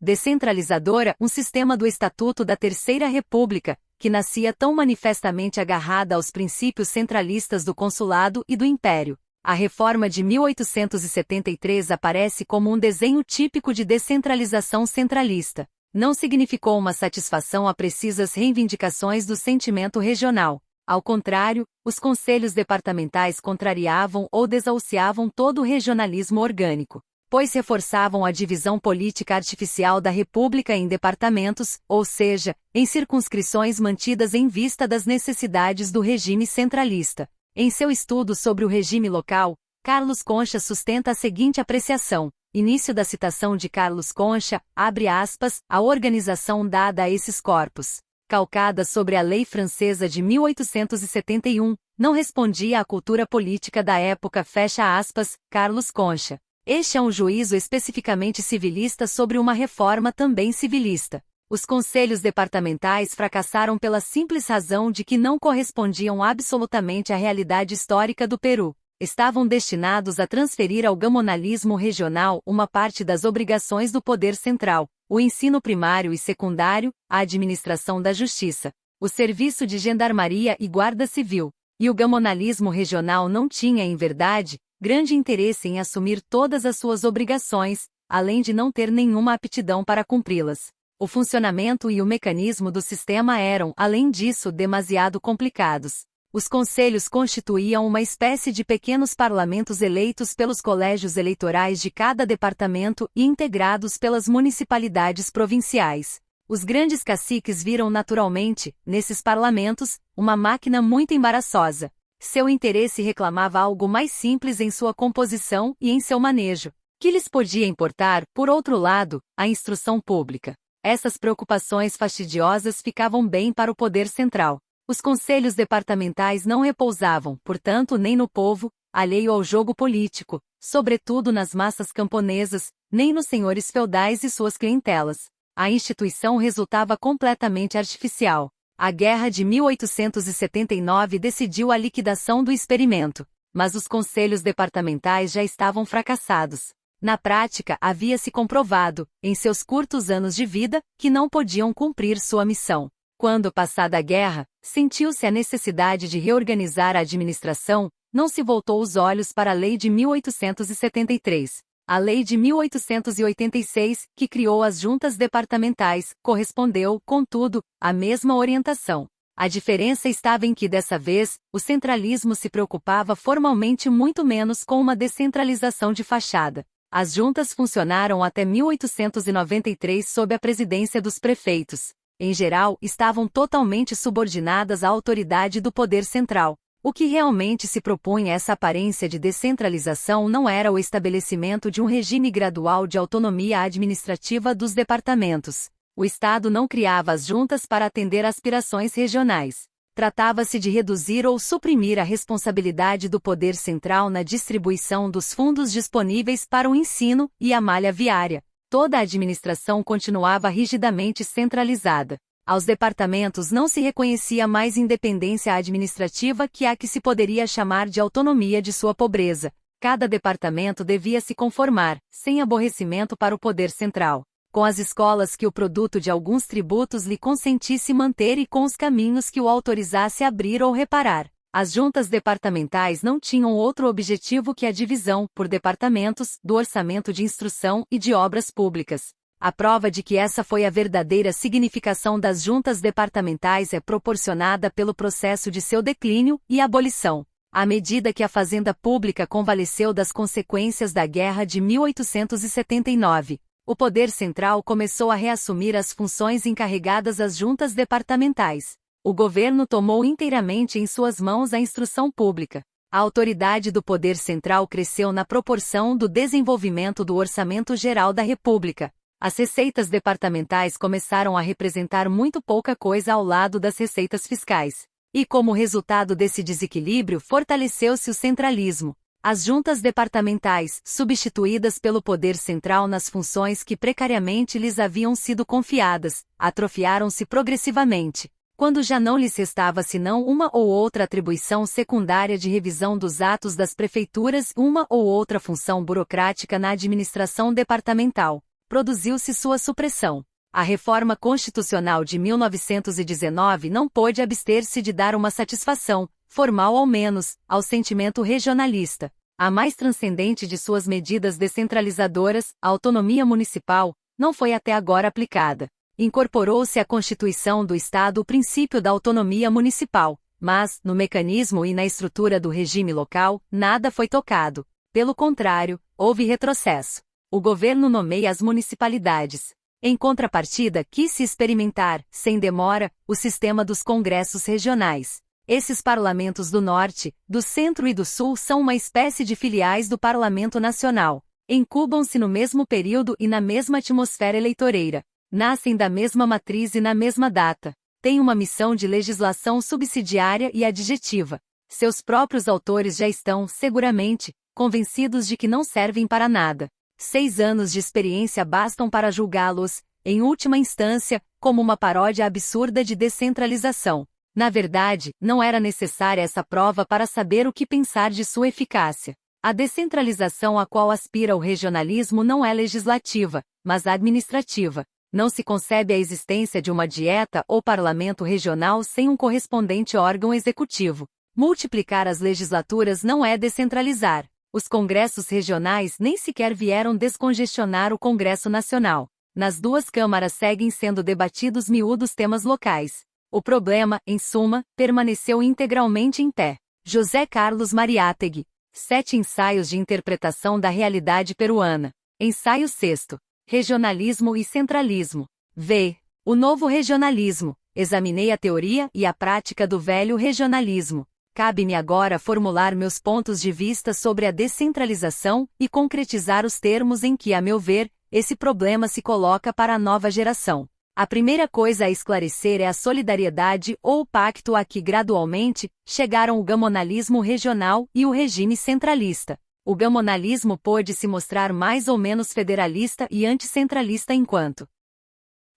descentralizadora, um sistema do Estatuto da Terceira República, que nascia tão manifestamente agarrada aos princípios centralistas do consulado e do império. A reforma de 1873 aparece como um desenho típico de descentralização centralista. Não significou uma satisfação a precisas reivindicações do sentimento regional. Ao contrário, os conselhos departamentais contrariavam ou desahuciavam todo o regionalismo orgânico. pois reforçavam a divisão política artificial da República em departamentos, ou seja, em circunscrições mantidas em vista das necessidades do regime centralista. Em seu estudo sobre o regime local, Carlos Concha sustenta a seguinte apreciação. Início da citação de Carlos Concha, abre aspas, a organização dada a esses corpos, calcada sobre a lei francesa de 1871, não respondia à cultura política da época, fecha aspas, Carlos Concha. Este é um juízo especificamente civilista sobre uma reforma também civilista. Os conselhos departamentais fracassaram pela simples razão de que não correspondiam absolutamente à realidade histórica do Peru. Estavam destinados a transferir ao gamonalismo regional uma parte das obrigações do poder central, o ensino primário e secundário, a administração da justiça, o serviço de gendarmaria e guarda civil. E o gamonalismo regional não tinha, em verdade, grande interesse em assumir todas as suas obrigações, além de não ter nenhuma aptidão para cumpri-las. O funcionamento e o mecanismo do sistema eram, além disso, demasiado complicados. Os conselhos constituíam uma espécie de pequenos parlamentos eleitos pelos colégios eleitorais de cada departamento e integrados pelas municipalidades provinciais. Os grandes caciques viram naturalmente, nesses parlamentos, uma máquina muito embaraçosa. Seu interesse reclamava algo mais simples em sua composição e em seu manejo. Que lhes podia importar, por outro lado, a instrução pública? Essas preocupações fastidiosas ficavam bem para o poder central. Os conselhos departamentais não repousavam, portanto, nem no povo, alheio ao jogo político, sobretudo nas massas camponesas, nem nos senhores feudais e suas clientelas. A instituição resultava completamente artificial. A Guerra de 1879 decidiu a liquidação do experimento, mas os conselhos departamentais já estavam fracassados. Na prática, havia-se comprovado, em seus curtos anos de vida, que não podiam cumprir sua missão. Quando, passada a guerra, sentiu-se a necessidade de reorganizar a administração, não se voltou os olhos para a Lei de 1873. A Lei de 1886, que criou as juntas departamentais, correspondeu, contudo, à mesma orientação. A diferença estava em que, dessa vez, o centralismo se preocupava formalmente muito menos com uma descentralização de fachada. As juntas funcionaram até 1893 sob a presidência dos prefeitos. Em geral, estavam totalmente subordinadas à autoridade do poder central. O que realmente se propunha essa aparência de descentralização não era o estabelecimento de um regime gradual de autonomia administrativa dos departamentos. O Estado não criava as juntas para atender aspirações regionais. Tratava-se de reduzir ou suprimir a responsabilidade do poder central na distribuição dos fundos disponíveis para o ensino e a malha viária. Toda a administração continuava rigidamente centralizada. Aos departamentos não se reconhecia mais independência administrativa que a que se poderia chamar de autonomia de sua pobreza. Cada departamento devia se conformar, sem aborrecimento para o poder central, com as escolas que o produto de alguns tributos lhe consentisse manter e com os caminhos que o autorizasse a abrir ou reparar. As juntas departamentais não tinham outro objetivo que a divisão, por departamentos, do orçamento de instrução e de obras públicas. A prova de que essa foi a verdadeira significação das juntas departamentais é proporcionada pelo processo de seu declínio e abolição. À medida que a fazenda pública convalesceu das consequências da Guerra de 1879, o poder central começou a reassumir as funções encarregadas às juntas departamentais. O governo tomou inteiramente em suas mãos a instrução pública. A autoridade do poder central cresceu na proporção do desenvolvimento do orçamento geral da República. As receitas departamentais começaram a representar muito pouca coisa ao lado das receitas fiscais. E como resultado desse desequilíbrio fortaleceu-se o centralismo. As juntas departamentais, substituídas pelo poder central nas funções que precariamente lhes haviam sido confiadas, atrofiaram-se progressivamente. Quando já não lhes restava senão uma ou outra atribuição secundária de revisão dos atos das prefeituras, uma ou outra função burocrática na administração departamental, produziu-se sua supressão. A reforma constitucional de 1919 não pôde abster-se de dar uma satisfação, formal ao menos, ao sentimento regionalista. A mais transcendente de suas medidas descentralizadoras, a autonomia municipal, não foi até agora aplicada. Incorporou-se à Constituição do Estado o princípio da autonomia municipal, mas, no mecanismo e na estrutura do regime local, nada foi tocado. Pelo contrário, houve retrocesso. O governo nomeia as municipalidades. Em contrapartida, quis-se experimentar, sem demora, o sistema dos congressos regionais. Esses parlamentos do Norte, do Centro e do Sul são uma espécie de filiais do Parlamento Nacional. Incubam-se no mesmo período e na mesma atmosfera eleitoreira. Nascem da mesma matriz e na mesma data. Têm uma missão de legislação subsidiária e adjetiva. Seus próprios autores já estão, seguramente, convencidos de que não servem para nada. 6 anos de experiência bastam para julgá-los, em última instância, como uma paródia absurda de descentralização. Na verdade, não era necessária essa prova para saber o que pensar de sua eficácia. A descentralização a qual aspira o regionalismo não é legislativa, mas administrativa. Não se concebe a existência de uma dieta ou parlamento regional sem um correspondente órgão executivo. Multiplicar as legislaturas não é descentralizar. Os congressos regionais nem sequer vieram descongestionar o Congresso Nacional. Nas duas câmaras seguem sendo debatidos miúdos temas locais. O problema, em suma, permaneceu integralmente em pé. José Carlos Mariátegui. 7 ensaios de interpretação da realidade peruana. Ensaio 6º. Regionalismo e centralismo. V. O novo regionalismo. Examinei a teoria e a prática do velho regionalismo. Cabe-me agora formular meus pontos de vista sobre a descentralização e concretizar os termos em que, a meu ver, esse problema se coloca para a nova geração. A primeira coisa a esclarecer é a solidariedade ou o pacto a que gradualmente chegaram o gamonalismo regional e o regime centralista. O gamonalismo pôde se mostrar mais ou menos federalista e anticentralista enquanto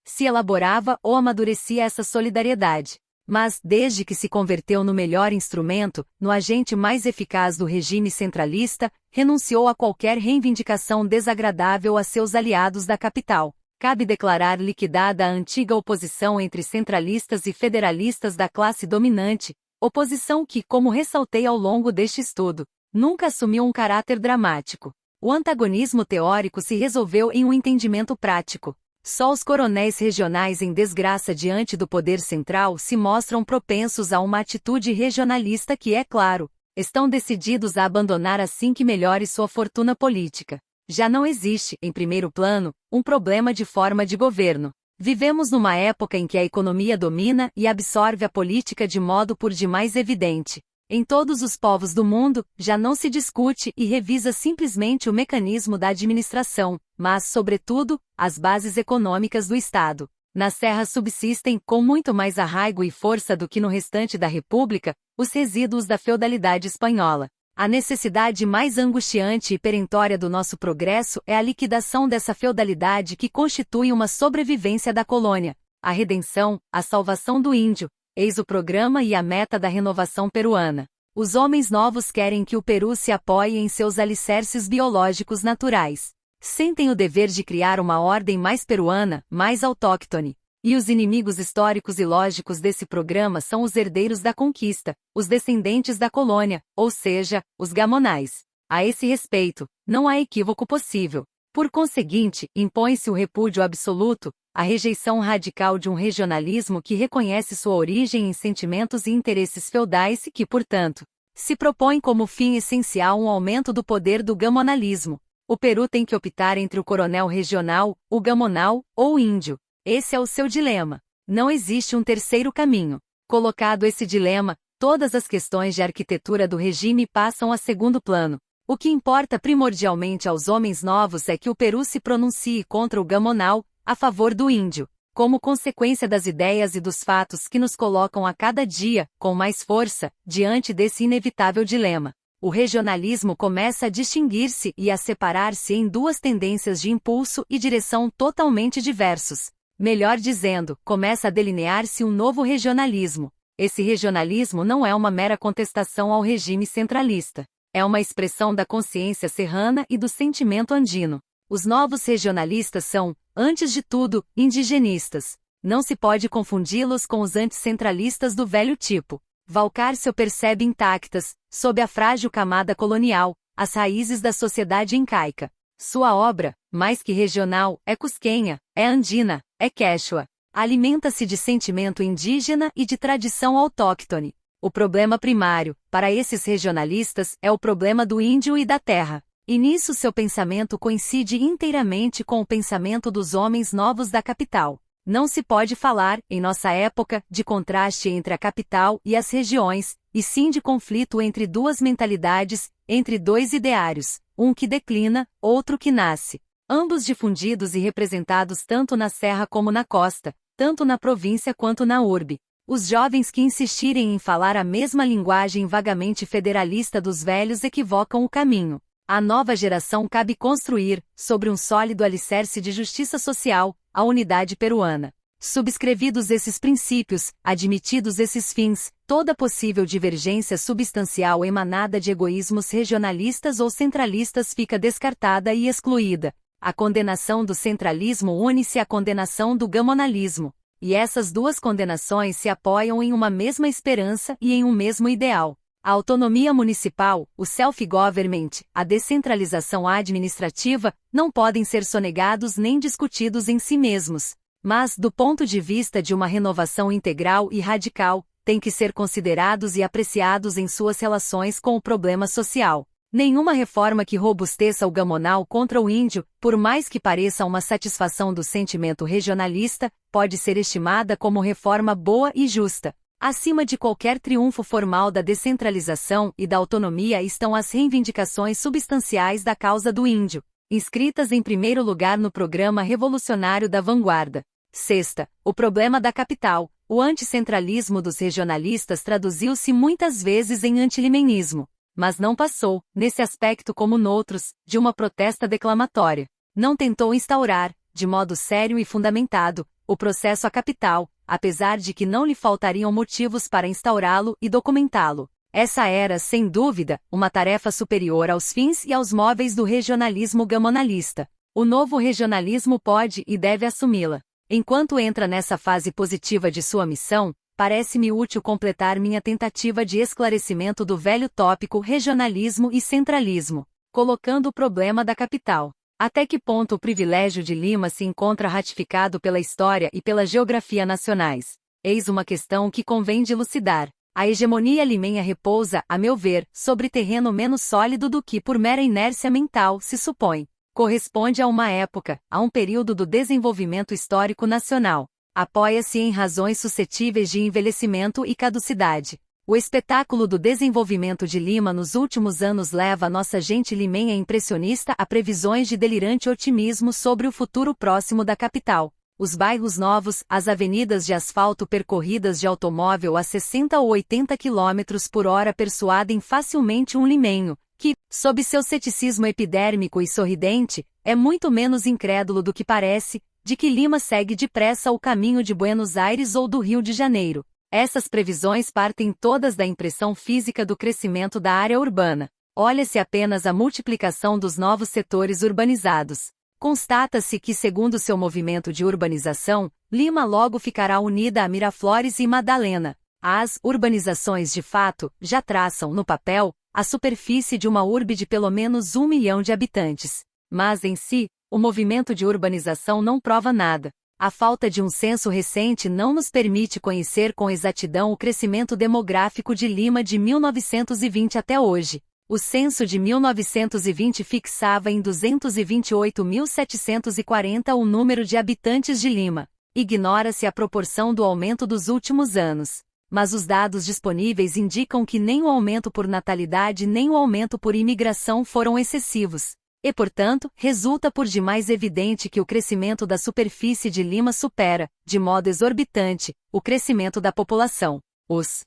se elaborava ou amadurecia essa solidariedade. Mas, desde que se converteu no melhor instrumento, no agente mais eficaz do regime centralista, renunciou a qualquer reivindicação desagradável a seus aliados da capital. Cabe declarar liquidada a antiga oposição entre centralistas e federalistas da classe dominante, oposição que, como ressaltei ao longo deste estudo, nunca assumiu um caráter dramático. O antagonismo teórico se resolveu em um entendimento prático. Só os coronéis regionais em desgraça diante do poder central se mostram propensos a uma atitude regionalista que, é claro, estão decididos a abandonar assim que melhore sua fortuna política. Já não existe, em primeiro plano, um problema de forma de governo. Vivemos numa época em que a economia domina e absorve a política de modo por demais evidente. Em todos os povos do mundo, já não se discute e revisa simplesmente o mecanismo da administração, mas, sobretudo, as bases econômicas do Estado. Na Serra subsistem, com muito mais arraigo e força do que no restante da República, os resíduos da feudalidade espanhola. A necessidade mais angustiante e perentória do nosso progresso é a liquidação dessa feudalidade que constitui uma sobrevivência da colônia. A redenção, a salvação do índio. Eis o programa e a meta da renovação peruana. Os homens novos querem que o Peru se apoie em seus alicerces biológicos naturais. Sentem o dever de criar uma ordem mais peruana, mais autóctone. E os inimigos históricos e lógicos desse programa são os herdeiros da conquista, os descendentes da colônia, ou seja, os gamonais. A esse respeito, não há equívoco possível. Por conseguinte, impõe-se o repúdio absoluto, a rejeição radical de um regionalismo que reconhece sua origem em sentimentos e interesses feudais e que, portanto, se propõe como fim essencial um aumento do poder do gamonalismo. O Peru tem que optar entre o coronel regional, o gamonal, ou o índio. Esse é o seu dilema. Não existe um terceiro caminho. Colocado esse dilema, todas as questões de arquitetura do regime passam a segundo plano. O que importa primordialmente aos homens novos é que o Peru se pronuncie contra o gamonal, a favor do índio, como consequência das ideias e dos fatos que nos colocam a cada dia, com mais força, diante desse inevitável dilema. O regionalismo começa a distinguir-se e a separar-se em duas tendências de impulso e direção totalmente diversos. Melhor dizendo, começa a delinear-se um novo regionalismo. Esse regionalismo não é uma mera contestação ao regime centralista. É uma expressão da consciência serrana e do sentimento andino. Os novos regionalistas são, antes de tudo, indigenistas. Não se pode confundi-los com os anticentralistas do velho tipo. Valcárcel percebe intactas, sob a frágil camada colonial, as raízes da sociedade incaica. Sua obra, mais que regional, é cusquenha, é andina, é quechua. Alimenta-se de sentimento indígena e de tradição autóctone. O problema primário, para esses regionalistas, é o problema do índio e da terra. E nisso seu pensamento coincide inteiramente com o pensamento dos homens novos da capital. Não se pode falar, em nossa época, de contraste entre a capital e as regiões, e sim de conflito entre duas mentalidades, entre dois ideários, um que declina, outro que nasce. Ambos difundidos e representados tanto na serra como na costa, tanto na província quanto na urbe. Os jovens que insistirem em falar a mesma linguagem vagamente federalista dos velhos equivocam o caminho. À nova geração cabe construir, sobre um sólido alicerce de justiça social, a unidade peruana. Subscrevidos esses princípios, admitidos esses fins, toda possível divergência substancial emanada de egoísmos regionalistas ou centralistas fica descartada e excluída. A condenação do centralismo une-se à condenação do gamonalismo. E essas duas condenações se apoiam em uma mesma esperança e em um mesmo ideal. A autonomia municipal, o self-government, a descentralização administrativa, não podem ser sonegados nem discutidos em si mesmos. Mas, do ponto de vista de uma renovação integral e radical, têm que ser considerados e apreciados em suas relações com o problema social. Nenhuma reforma que robusteça o gamonal contra o índio, por mais que pareça uma satisfação do sentimento regionalista, pode ser estimada como reforma boa e justa. Acima de qualquer triunfo formal da descentralização e da autonomia estão as reivindicações substanciais da causa do índio, inscritas em primeiro lugar no programa revolucionário da vanguarda. Sexta, o problema da capital. O anticentralismo dos regionalistas traduziu-se muitas vezes em antilimenismo, mas não passou, nesse aspecto como noutros, de uma protesta declamatória. Não tentou instaurar, de modo sério e fundamentado, o processo à capital, apesar de que não lhe faltariam motivos para instaurá-lo e documentá-lo. Essa era, sem dúvida, uma tarefa superior aos fins e aos móveis do regionalismo gamonalista. O novo regionalismo pode e deve assumi-la. Enquanto entra nessa fase positiva de sua missão, parece-me útil completar minha tentativa de esclarecimento do velho tópico regionalismo e centralismo, colocando o problema da capital. Até que ponto o privilégio de Lima se encontra ratificado pela história e pela geografia nacionais? Eis uma questão que convém dilucidar. A hegemonia limenha repousa, a meu ver, sobre terreno menos sólido do que por mera inércia mental se supõe. Corresponde a uma época, a um período do desenvolvimento histórico nacional. Apoia-se em razões suscetíveis de envelhecimento e caducidade. O espetáculo do desenvolvimento de Lima nos últimos anos leva a nossa gente limenha impressionista a previsões de delirante otimismo sobre o futuro próximo da capital. Os bairros novos, as avenidas de asfalto percorridas de automóvel a 60 ou 80 km por hora persuadem facilmente um limenho, que, sob seu ceticismo epidérmico e sorridente, é muito menos incrédulo do que parece, de que Lima segue depressa o caminho de Buenos Aires ou do Rio de Janeiro. Essas previsões partem todas da impressão física do crescimento da área urbana. Olha-se apenas a multiplicação dos novos setores urbanizados. Constata-se que, segundo seu movimento de urbanização, Lima logo ficará unida a Miraflores e Madalena. As urbanizações de fato já traçam, no papel, a superfície de uma urbe de pelo menos 1 milhão de habitantes. Mas, em si, o movimento de urbanização não prova nada. A falta de um censo recente não nos permite conhecer com exatidão o crescimento demográfico de Lima de 1920 até hoje. O censo de 1920 fixava em 228.740 o número de habitantes de Lima. Ignora-se a proporção do aumento dos últimos anos. Mas os dados disponíveis indicam que nem o aumento por natalidade nem o aumento por imigração foram excessivos. E, portanto, resulta por demais evidente que o crescimento da superfície de Lima supera, de modo exorbitante, o crescimento da população. Os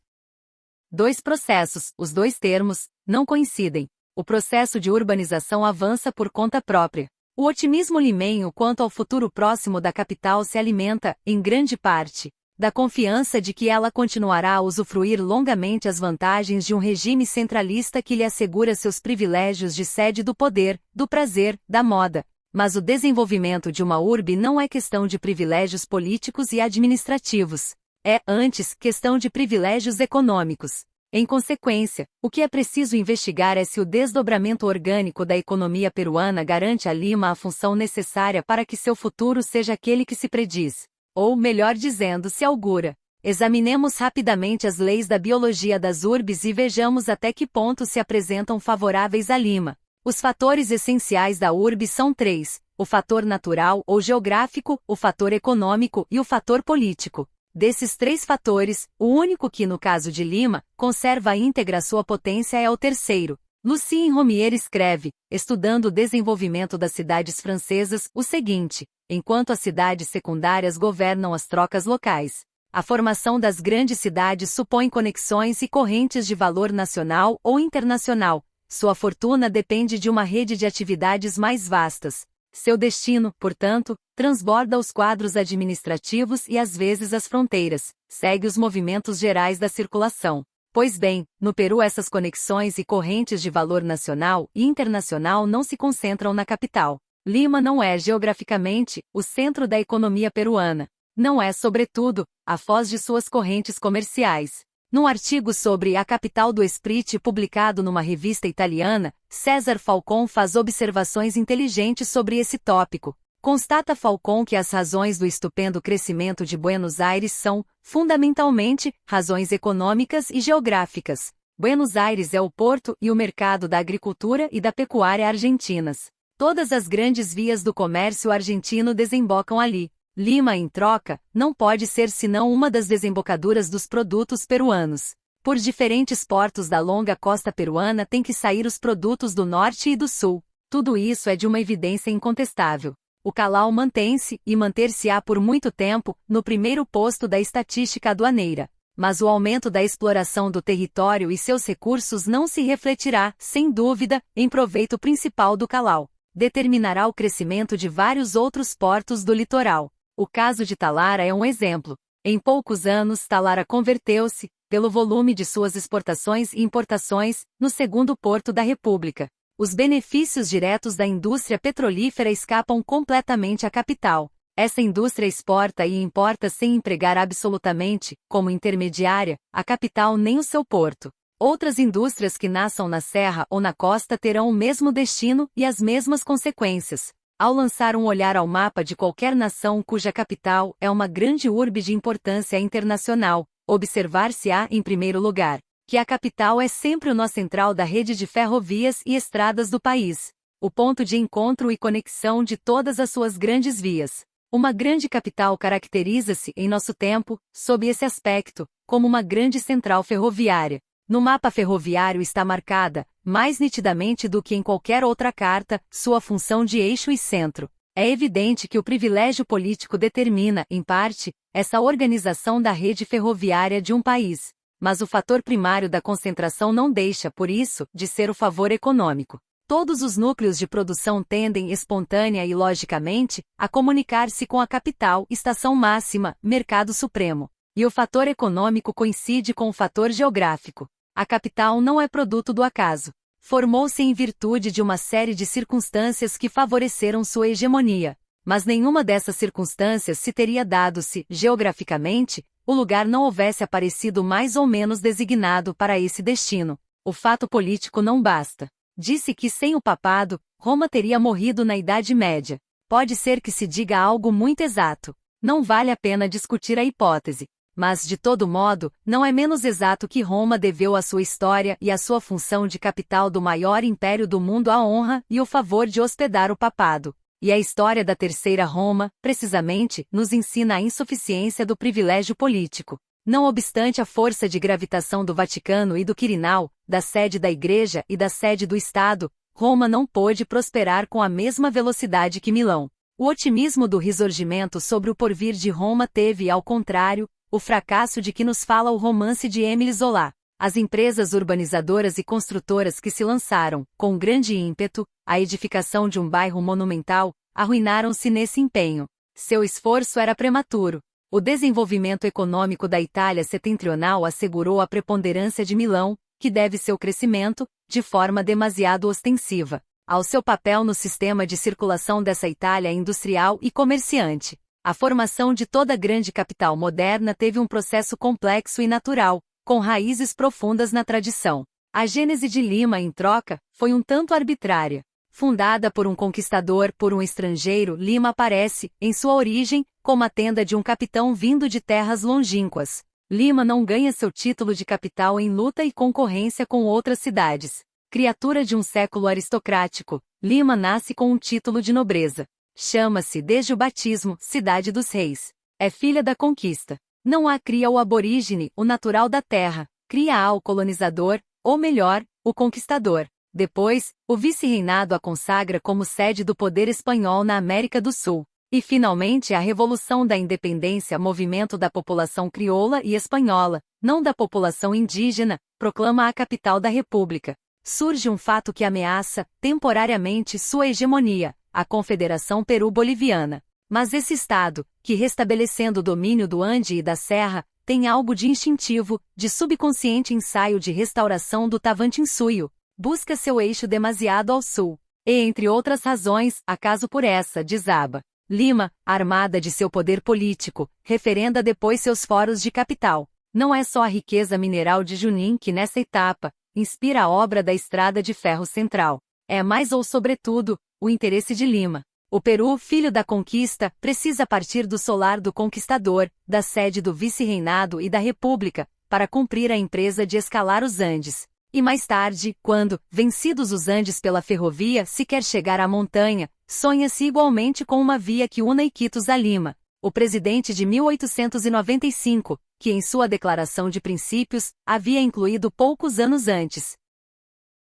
dois processos, os dois termos, não coincidem. O processo de urbanização avança por conta própria. O otimismo limenho quanto ao futuro próximo da capital se alimenta, em grande parte, da confiança de que ela continuará a usufruir longamente as vantagens de um regime centralista que lhe assegura seus privilégios de sede do poder, do prazer, da moda. Mas o desenvolvimento de uma urbe não é questão de privilégios políticos e administrativos. É, antes, questão de privilégios econômicos. Em consequência, o que é preciso investigar é se o desdobramento orgânico da economia peruana garante a Lima a função necessária para que seu futuro seja aquele que se prediz. Ou, melhor dizendo, se augura. Examinemos rapidamente as leis da biologia das urbes e vejamos até que ponto se apresentam favoráveis a Lima. Os fatores essenciais da urbe são três: o fator natural ou geográfico, o fator econômico e o fator político. Desses três fatores, o único que, no caso de Lima, conserva íntegra sua potência é o terceiro. Lucien Romier escreve, estudando o desenvolvimento das cidades francesas, o seguinte: enquanto as cidades secundárias governam as trocas locais, a formação das grandes cidades supõe conexões e correntes de valor nacional ou internacional. Sua fortuna depende de uma rede de atividades mais vastas. Seu destino, portanto, transborda os quadros administrativos e às vezes as fronteiras, segue os movimentos gerais da circulação. Pois bem, no Peru essas conexões e correntes de valor nacional e internacional não se concentram na capital. Lima não é geograficamente o centro da economia peruana. Não é, sobretudo, a foz de suas correntes comerciais. Num artigo sobre a capital do Esprit publicado numa revista italiana, César Falcon faz observações inteligentes sobre esse tópico. Constata Falcon que as razões do estupendo crescimento de Buenos Aires são, fundamentalmente, razões econômicas e geográficas. Buenos Aires é o porto e o mercado da agricultura e da pecuária argentinas. Todas as grandes vias do comércio argentino desembocam ali. Lima, em troca, não pode ser senão uma das desembocaduras dos produtos peruanos. Por diferentes portos da longa costa peruana têm que sair os produtos do norte e do sul. Tudo isso é de uma evidência incontestável. O Callao mantém-se, e manter-se-á por muito tempo, no primeiro posto da estatística aduaneira. Mas o aumento da exploração do território e seus recursos não se refletirá, sem dúvida, em proveito principal do Callao. Determinará o crescimento de vários outros portos do litoral. O caso de Talara é um exemplo. Em poucos anos, Talara converteu-se, pelo volume de suas exportações e importações, no segundo porto da República. Os benefícios diretos da indústria petrolífera escapam completamente à capital. Essa indústria exporta e importa sem empregar absolutamente, como intermediária, a capital nem o seu porto. Outras indústrias que nasçam na serra ou na costa terão o mesmo destino e as mesmas consequências. Ao lançar um olhar ao mapa de qualquer nação cuja capital é uma grande urbe de importância internacional, observar-se-á, em primeiro lugar, que a capital é sempre o nó central da rede de ferrovias e estradas do país, o ponto de encontro e conexão de todas as suas grandes vias. Uma grande capital caracteriza-se, em nosso tempo, sob esse aspecto, como uma grande central ferroviária. No mapa ferroviário está marcada, mais nitidamente do que em qualquer outra carta, sua função de eixo e centro. É evidente que o privilégio político determina, em parte, essa organização da rede ferroviária de um país. Mas o fator primário da concentração não deixa, por isso, de ser o favor econômico. Todos os núcleos de produção tendem espontânea e logicamente a comunicar-se com a capital, estação máxima, mercado supremo. E o fator econômico coincide com o fator geográfico. A capital não é produto do acaso. Formou-se em virtude de uma série de circunstâncias que favoreceram sua hegemonia. Mas nenhuma dessas circunstâncias se teria dado se, geograficamente, o lugar não houvesse aparecido mais ou menos designado para esse destino. O fato político não basta. Disse que sem o papado, Roma teria morrido na Idade Média. Pode ser que se diga algo muito exato. Não vale a pena discutir a hipótese. Mas, de todo modo, não é menos exato que Roma deveu a sua história e a sua função de capital do maior império do mundo a honra e o favor de hospedar o papado. E a história da Terceira Roma, precisamente, nos ensina a insuficiência do privilégio político. Não obstante a força de gravitação do Vaticano e do Quirinal, da sede da Igreja e da sede do Estado, Roma não pôde prosperar com a mesma velocidade que Milão. O otimismo do ressurgimento sobre o porvir de Roma teve, ao contrário, o fracasso de que nos fala o romance de Émile Zola. As empresas urbanizadoras e construtoras que se lançaram, com grande ímpeto, à edificação de um bairro monumental, arruinaram-se nesse empenho. Seu esforço era prematuro. O desenvolvimento econômico da Itália setentrional assegurou a preponderância de Milão, que deve seu crescimento, de forma demasiado ostensiva, ao seu papel no sistema de circulação dessa Itália industrial e comerciante. A formação de toda grande capital moderna teve um processo complexo e natural, com raízes profundas na tradição. A gênese de Lima, em troca, foi um tanto arbitrária. Fundada por um conquistador por um estrangeiro, Lima aparece, em sua origem, como a tenda de um capitão vindo de terras longínquas. Lima não ganha seu título de capital em luta e concorrência com outras cidades. Criatura de um século aristocrático, Lima nasce com um título de nobreza. Chama-se, desde o batismo, Cidade dos Reis. É filha da conquista. Não a cria o aborígene, o natural da terra, cria-a o colonizador, ou melhor, o conquistador. Depois, o vice-reinado a consagra como sede do poder espanhol na América do Sul. E finalmente a Revolução da Independência, movimento da população crioula e espanhola, não da população indígena, proclama a capital da República. Surge um fato que ameaça, temporariamente, sua hegemonia, a Confederação Peru-Boliviana. Mas esse Estado, que restabelecendo o domínio do Ande e da Serra, tem algo de instintivo, de subconsciente ensaio de restauração do Tavantinsuyo, busca seu eixo demasiado ao sul. E, entre outras razões, acaso por essa, desaba. Lima, armada de seu poder político, referenda depois seus foros de capital. Não é só a riqueza mineral de Junín que nessa etapa inspira a obra da Estrada de Ferro Central. É mais ou sobretudo, o interesse de Lima. O Peru, filho da conquista, precisa partir do solar do conquistador, da sede do vice-reinado e da república, para cumprir a empresa de escalar os Andes. E mais tarde, quando, vencidos os Andes pela ferrovia, se quer chegar à montanha, sonha-se igualmente com uma via que una Iquitos a Lima. O presidente de 1895, que em sua declaração de princípios, havia incluído poucos anos antes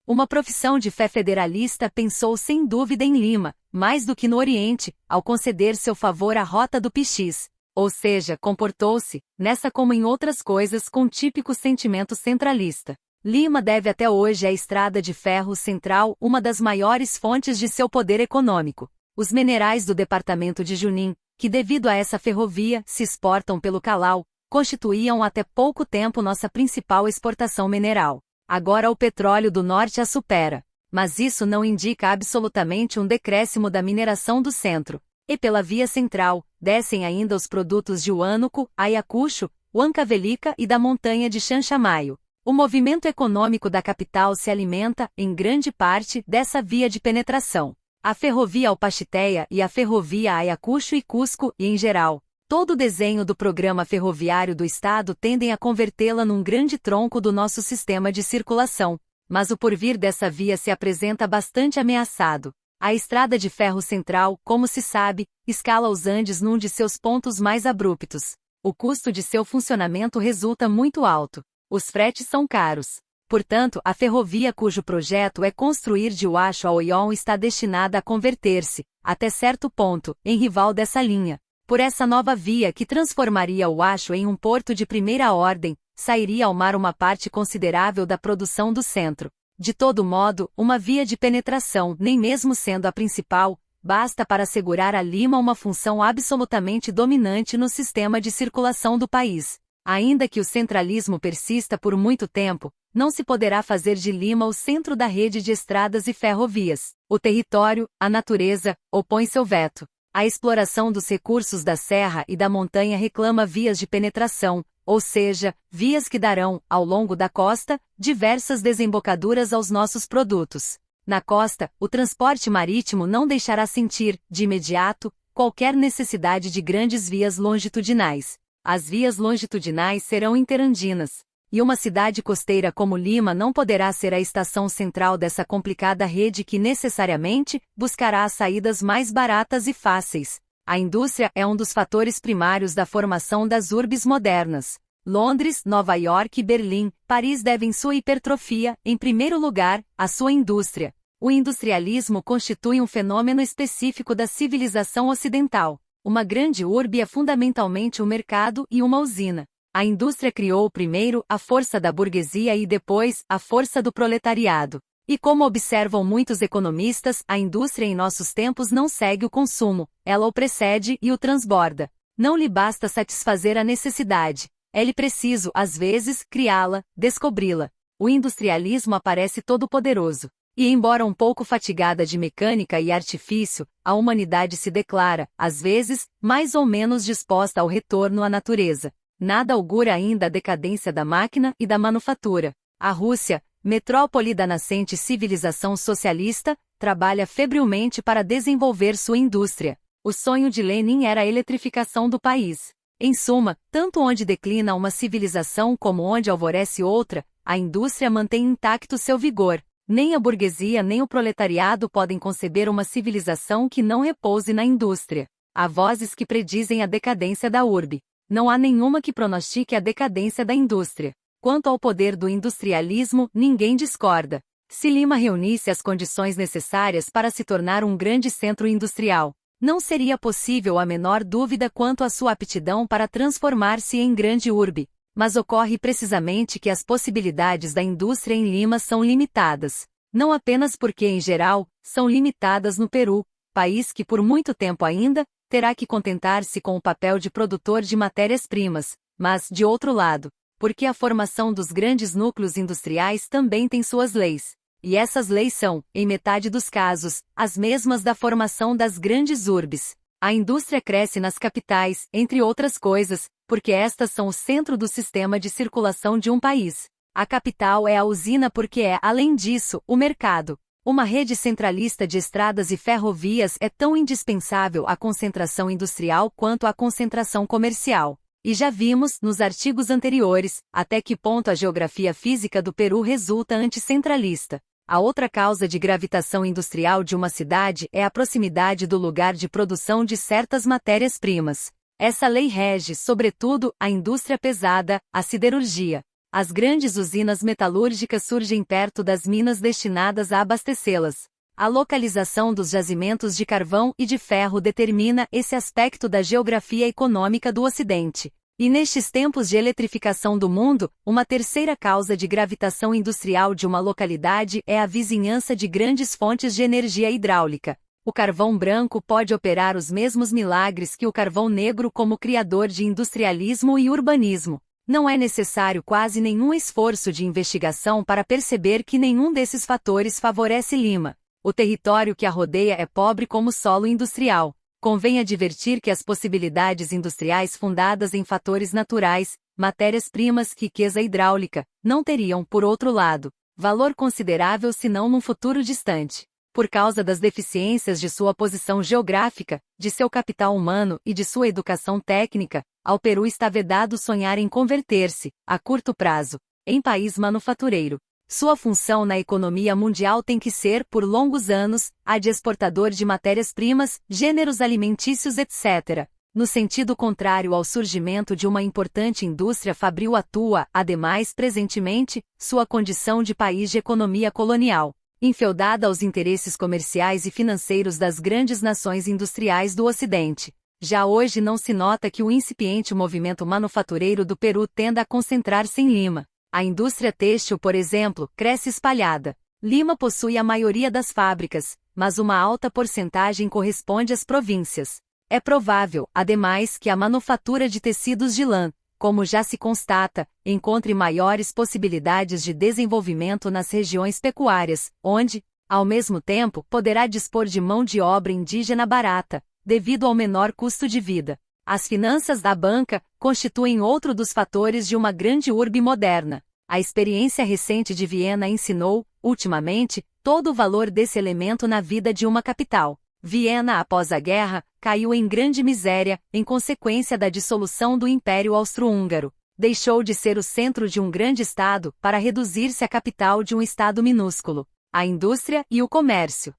uma profissão de fé federalista, pensou sem dúvida em Lima, mais do que no Oriente, ao conceder seu favor à Rota do Pichis. Ou seja, comportou-se, nessa como em outras coisas, com típico sentimento centralista. Lima deve até hoje à Estrada de Ferro Central, uma das maiores fontes de seu poder econômico. Os minerais do departamento de Junín, que devido a essa ferrovia se exportam pelo Calau, constituíam até pouco tempo nossa principal exportação mineral. Agora o petróleo do norte a supera. Mas isso não indica absolutamente um decréscimo da mineração do centro. E pela via central, descem ainda os produtos de Huánuco, Ayacucho, Huancavelica e da montanha de Chanchamayo. O movimento econômico da capital se alimenta, em grande parte, dessa via de penetração. A ferrovia ao Pachitéia e a ferrovia a Ayacucho e Cusco, e em geral, todo o desenho do programa ferroviário do Estado tendem a convertê-la num grande tronco do nosso sistema de circulação. Mas o porvir dessa via se apresenta bastante ameaçado. A Estrada de Ferro Central, como se sabe, escala os Andes num de seus pontos mais abruptos. O custo de seu funcionamento resulta muito alto. Os fretes são caros. Portanto, a ferrovia cujo projeto é construir de Huacho a Oión está destinada a converter-se, até certo ponto, em rival dessa linha. Por essa nova via que transformaria o Huacho em um porto de primeira ordem, sairia ao mar uma parte considerável da produção do centro. De todo modo, uma via de penetração, nem mesmo sendo a principal, basta para assegurar a Lima uma função absolutamente dominante no sistema de circulação do país. Ainda que o centralismo persista por muito tempo, não se poderá fazer de Lima o centro da rede de estradas e ferrovias. O território, a natureza, opõe seu veto. A exploração dos recursos da serra e da montanha reclama vias de penetração, ou seja, vias que darão, ao longo da costa, diversas desembocaduras aos nossos produtos. Na costa, o transporte marítimo não deixará sentir, de imediato, qualquer necessidade de grandes vias longitudinais. As vias longitudinais serão interandinas. E uma cidade costeira como Lima não poderá ser a estação central dessa complicada rede que necessariamente buscará as saídas mais baratas e fáceis. A indústria é um dos fatores primários da formação das urbes modernas. Londres, Nova York e Berlim, Paris devem sua hipertrofia, em primeiro lugar, à sua indústria. O industrialismo constitui um fenômeno específico da civilização ocidental. Uma grande urbe é fundamentalmente um mercado e uma usina. A indústria criou primeiro a força da burguesia e depois a força do proletariado. E como observam muitos economistas, a indústria em nossos tempos não segue o consumo, ela o precede e o transborda. Não lhe basta satisfazer a necessidade, é-lhe preciso, às vezes, criá-la, descobri-la. O industrialismo aparece todo-poderoso. E embora um pouco fatigada de mecânica e artifício, a humanidade se declara, às vezes, mais ou menos disposta ao retorno à natureza. Nada augura ainda a decadência da máquina e da manufatura. A Rússia, metrópole da nascente civilização socialista, trabalha febrilmente para desenvolver sua indústria. O sonho de Lenin era a eletrificação do país. Em suma, tanto onde declina uma civilização como onde alvorece outra, a indústria mantém intacto seu vigor. Nem a burguesia nem o proletariado podem conceber uma civilização que não repouse na indústria. Há vozes que predizem a decadência da urbe. Não há nenhuma que pronostique a decadência da indústria. Quanto ao poder do industrialismo, ninguém discorda. Se Lima reunisse as condições necessárias para se tornar um grande centro industrial, não seria possível a menor dúvida quanto à sua aptidão para transformar-se em grande urbe. Mas ocorre precisamente que as possibilidades da indústria em Lima são limitadas. Não apenas porque, em geral, são limitadas no Peru, país que por muito tempo ainda terá que contentar-se com o papel de produtor de matérias-primas, mas, de outro lado, porque a formação dos grandes núcleos industriais também tem suas leis. E essas leis são, em metade dos casos, as mesmas da formação das grandes urbes. A indústria cresce nas capitais, entre outras coisas, porque estas são o centro do sistema de circulação de um país. A capital é a usina porque é, além disso, o mercado. Uma rede centralista de estradas e ferrovias é tão indispensável à concentração industrial quanto à concentração comercial. E já vimos, nos artigos anteriores, até que ponto a geografia física do Peru resulta anticentralista. A outra causa de gravitação industrial de uma cidade é a proximidade do lugar de produção de certas matérias-primas. Essa lei rege, sobretudo, a indústria pesada, a siderurgia. As grandes usinas metalúrgicas surgem perto das minas destinadas a abastecê-las. A localização dos jazimentos de carvão e de ferro determina esse aspecto da geografia econômica do Ocidente. E nestes tempos de eletrificação do mundo, uma terceira causa de gravitação industrial de uma localidade é a vizinhança de grandes fontes de energia hidráulica. O carvão branco pode operar os mesmos milagres que o carvão negro como criador de industrialismo e urbanismo. Não é necessário quase nenhum esforço de investigação para perceber que nenhum desses fatores favorece Lima. O território que a rodeia é pobre como solo industrial. Convém advertir que as possibilidades industriais fundadas em fatores naturais, matérias-primas, riqueza hidráulica, não teriam, por outro lado, valor considerável senão num futuro distante. Por causa das deficiências de sua posição geográfica, de seu capital humano e de sua educação técnica, ao Peru está vedado sonhar em converter-se, a curto prazo, em país manufatureiro. Sua função na economia mundial tem que ser, por longos anos, a de exportador de matérias-primas, gêneros alimentícios, etc. No sentido contrário ao surgimento de uma importante indústria fabril atua, ademais, presentemente, sua condição de país de economia colonial, enfeudada aos interesses comerciais e financeiros das grandes nações industriais do Ocidente. Já hoje não se nota que o incipiente movimento manufatureiro do Peru tenda a concentrar-se em Lima. A indústria têxtil, por exemplo, cresce espalhada. Lima possui a maioria das fábricas, mas uma alta porcentagem corresponde às províncias. É provável, ademais, que a manufatura de tecidos de lã, como já se constata, encontre maiores possibilidades de desenvolvimento nas regiões pecuárias, onde, ao mesmo tempo, poderá dispor de mão de obra indígena barata, devido ao menor custo de vida. As finanças da banca constituem outro dos fatores de uma grande urbe moderna. A experiência recente de Viena ensinou, ultimamente, todo o valor desse elemento na vida de uma capital. Viena, após a guerra, caiu em grande miséria, em consequência da dissolução do Império Austro-Húngaro. Deixou de ser o centro de um grande estado para reduzir-se à capital de um estado minúsculo. A indústria e o comércio.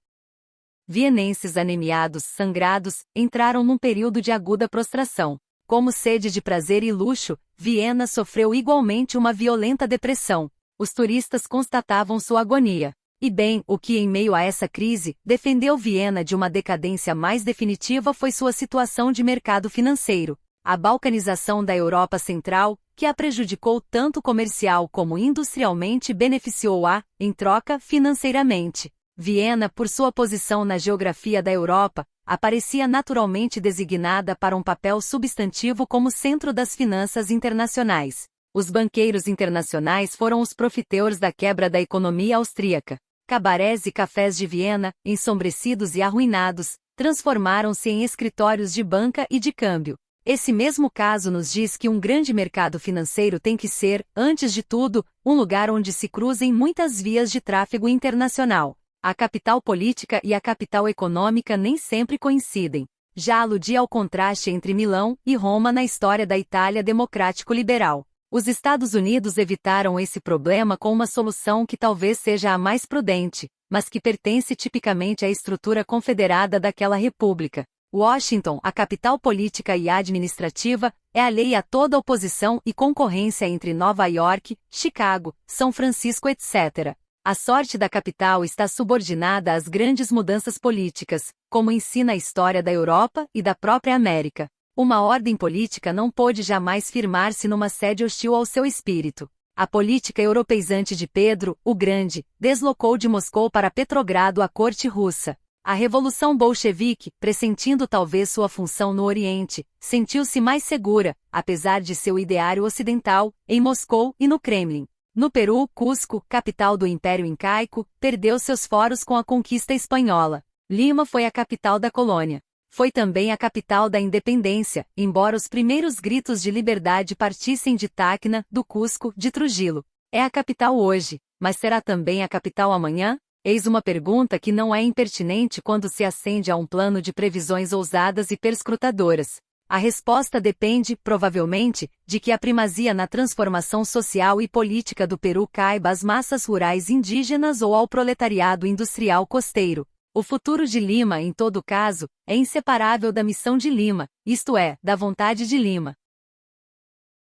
Vienenses anemiados, sangrados, entraram num período de aguda prostração. Como sede de prazer e luxo, Viena sofreu igualmente uma violenta depressão. Os turistas constatavam sua agonia. E bem, o que em meio a essa crise, defendeu Viena de uma decadência mais definitiva foi sua situação de mercado financeiro. A balcanização da Europa Central, que a prejudicou tanto comercial como industrialmente, beneficiou-a, em troca, financeiramente. Viena, por sua posição na geografia da Europa, aparecia naturalmente designada para um papel substantivo como centro das finanças internacionais. Os banqueiros internacionais foram os profiteurs da quebra da economia austríaca. Cabarés e cafés de Viena, ensombrecidos e arruinados, transformaram-se em escritórios de banca e de câmbio. Esse mesmo caso nos diz que um grande mercado financeiro tem que ser, antes de tudo, um lugar onde se cruzem muitas vias de tráfego internacional. A capital política e a capital econômica nem sempre coincidem. Já aludi ao contraste entre Milão e Roma na história da Itália democrático-liberal. Os Estados Unidos evitaram esse problema com uma solução que talvez seja a mais prudente, mas que pertence tipicamente à estrutura confederada daquela república. Washington, a capital política e administrativa, é alheia a toda oposição e concorrência entre Nova York, Chicago, São Francisco, etc. A sorte da capital está subordinada às grandes mudanças políticas, como ensina a história da Europa e da própria América. Uma ordem política não pôde jamais firmar-se numa sede hostil ao seu espírito. A política europeizante de Pedro, o Grande, deslocou de Moscou para Petrogrado a corte russa. A Revolução Bolchevique, pressentindo talvez sua função no Oriente, sentiu-se mais segura, apesar de seu ideário ocidental, em Moscou e no Kremlin. No Peru, Cusco, capital do Império Incaico, perdeu seus foros com a conquista espanhola. Lima foi a capital da colônia. Foi também a capital da independência, embora os primeiros gritos de liberdade partissem de Tacna, do Cusco, de Trujillo. É a capital hoje, mas será também a capital amanhã? Eis uma pergunta que não é impertinente quando se acende a um plano de previsões ousadas e perscrutadoras. A resposta depende, provavelmente, de que a primazia na transformação social e política do Peru caiba às massas rurais indígenas ou ao proletariado industrial costeiro. O futuro de Lima, em todo caso, é inseparável da missão de Lima, isto é, da vontade de Lima.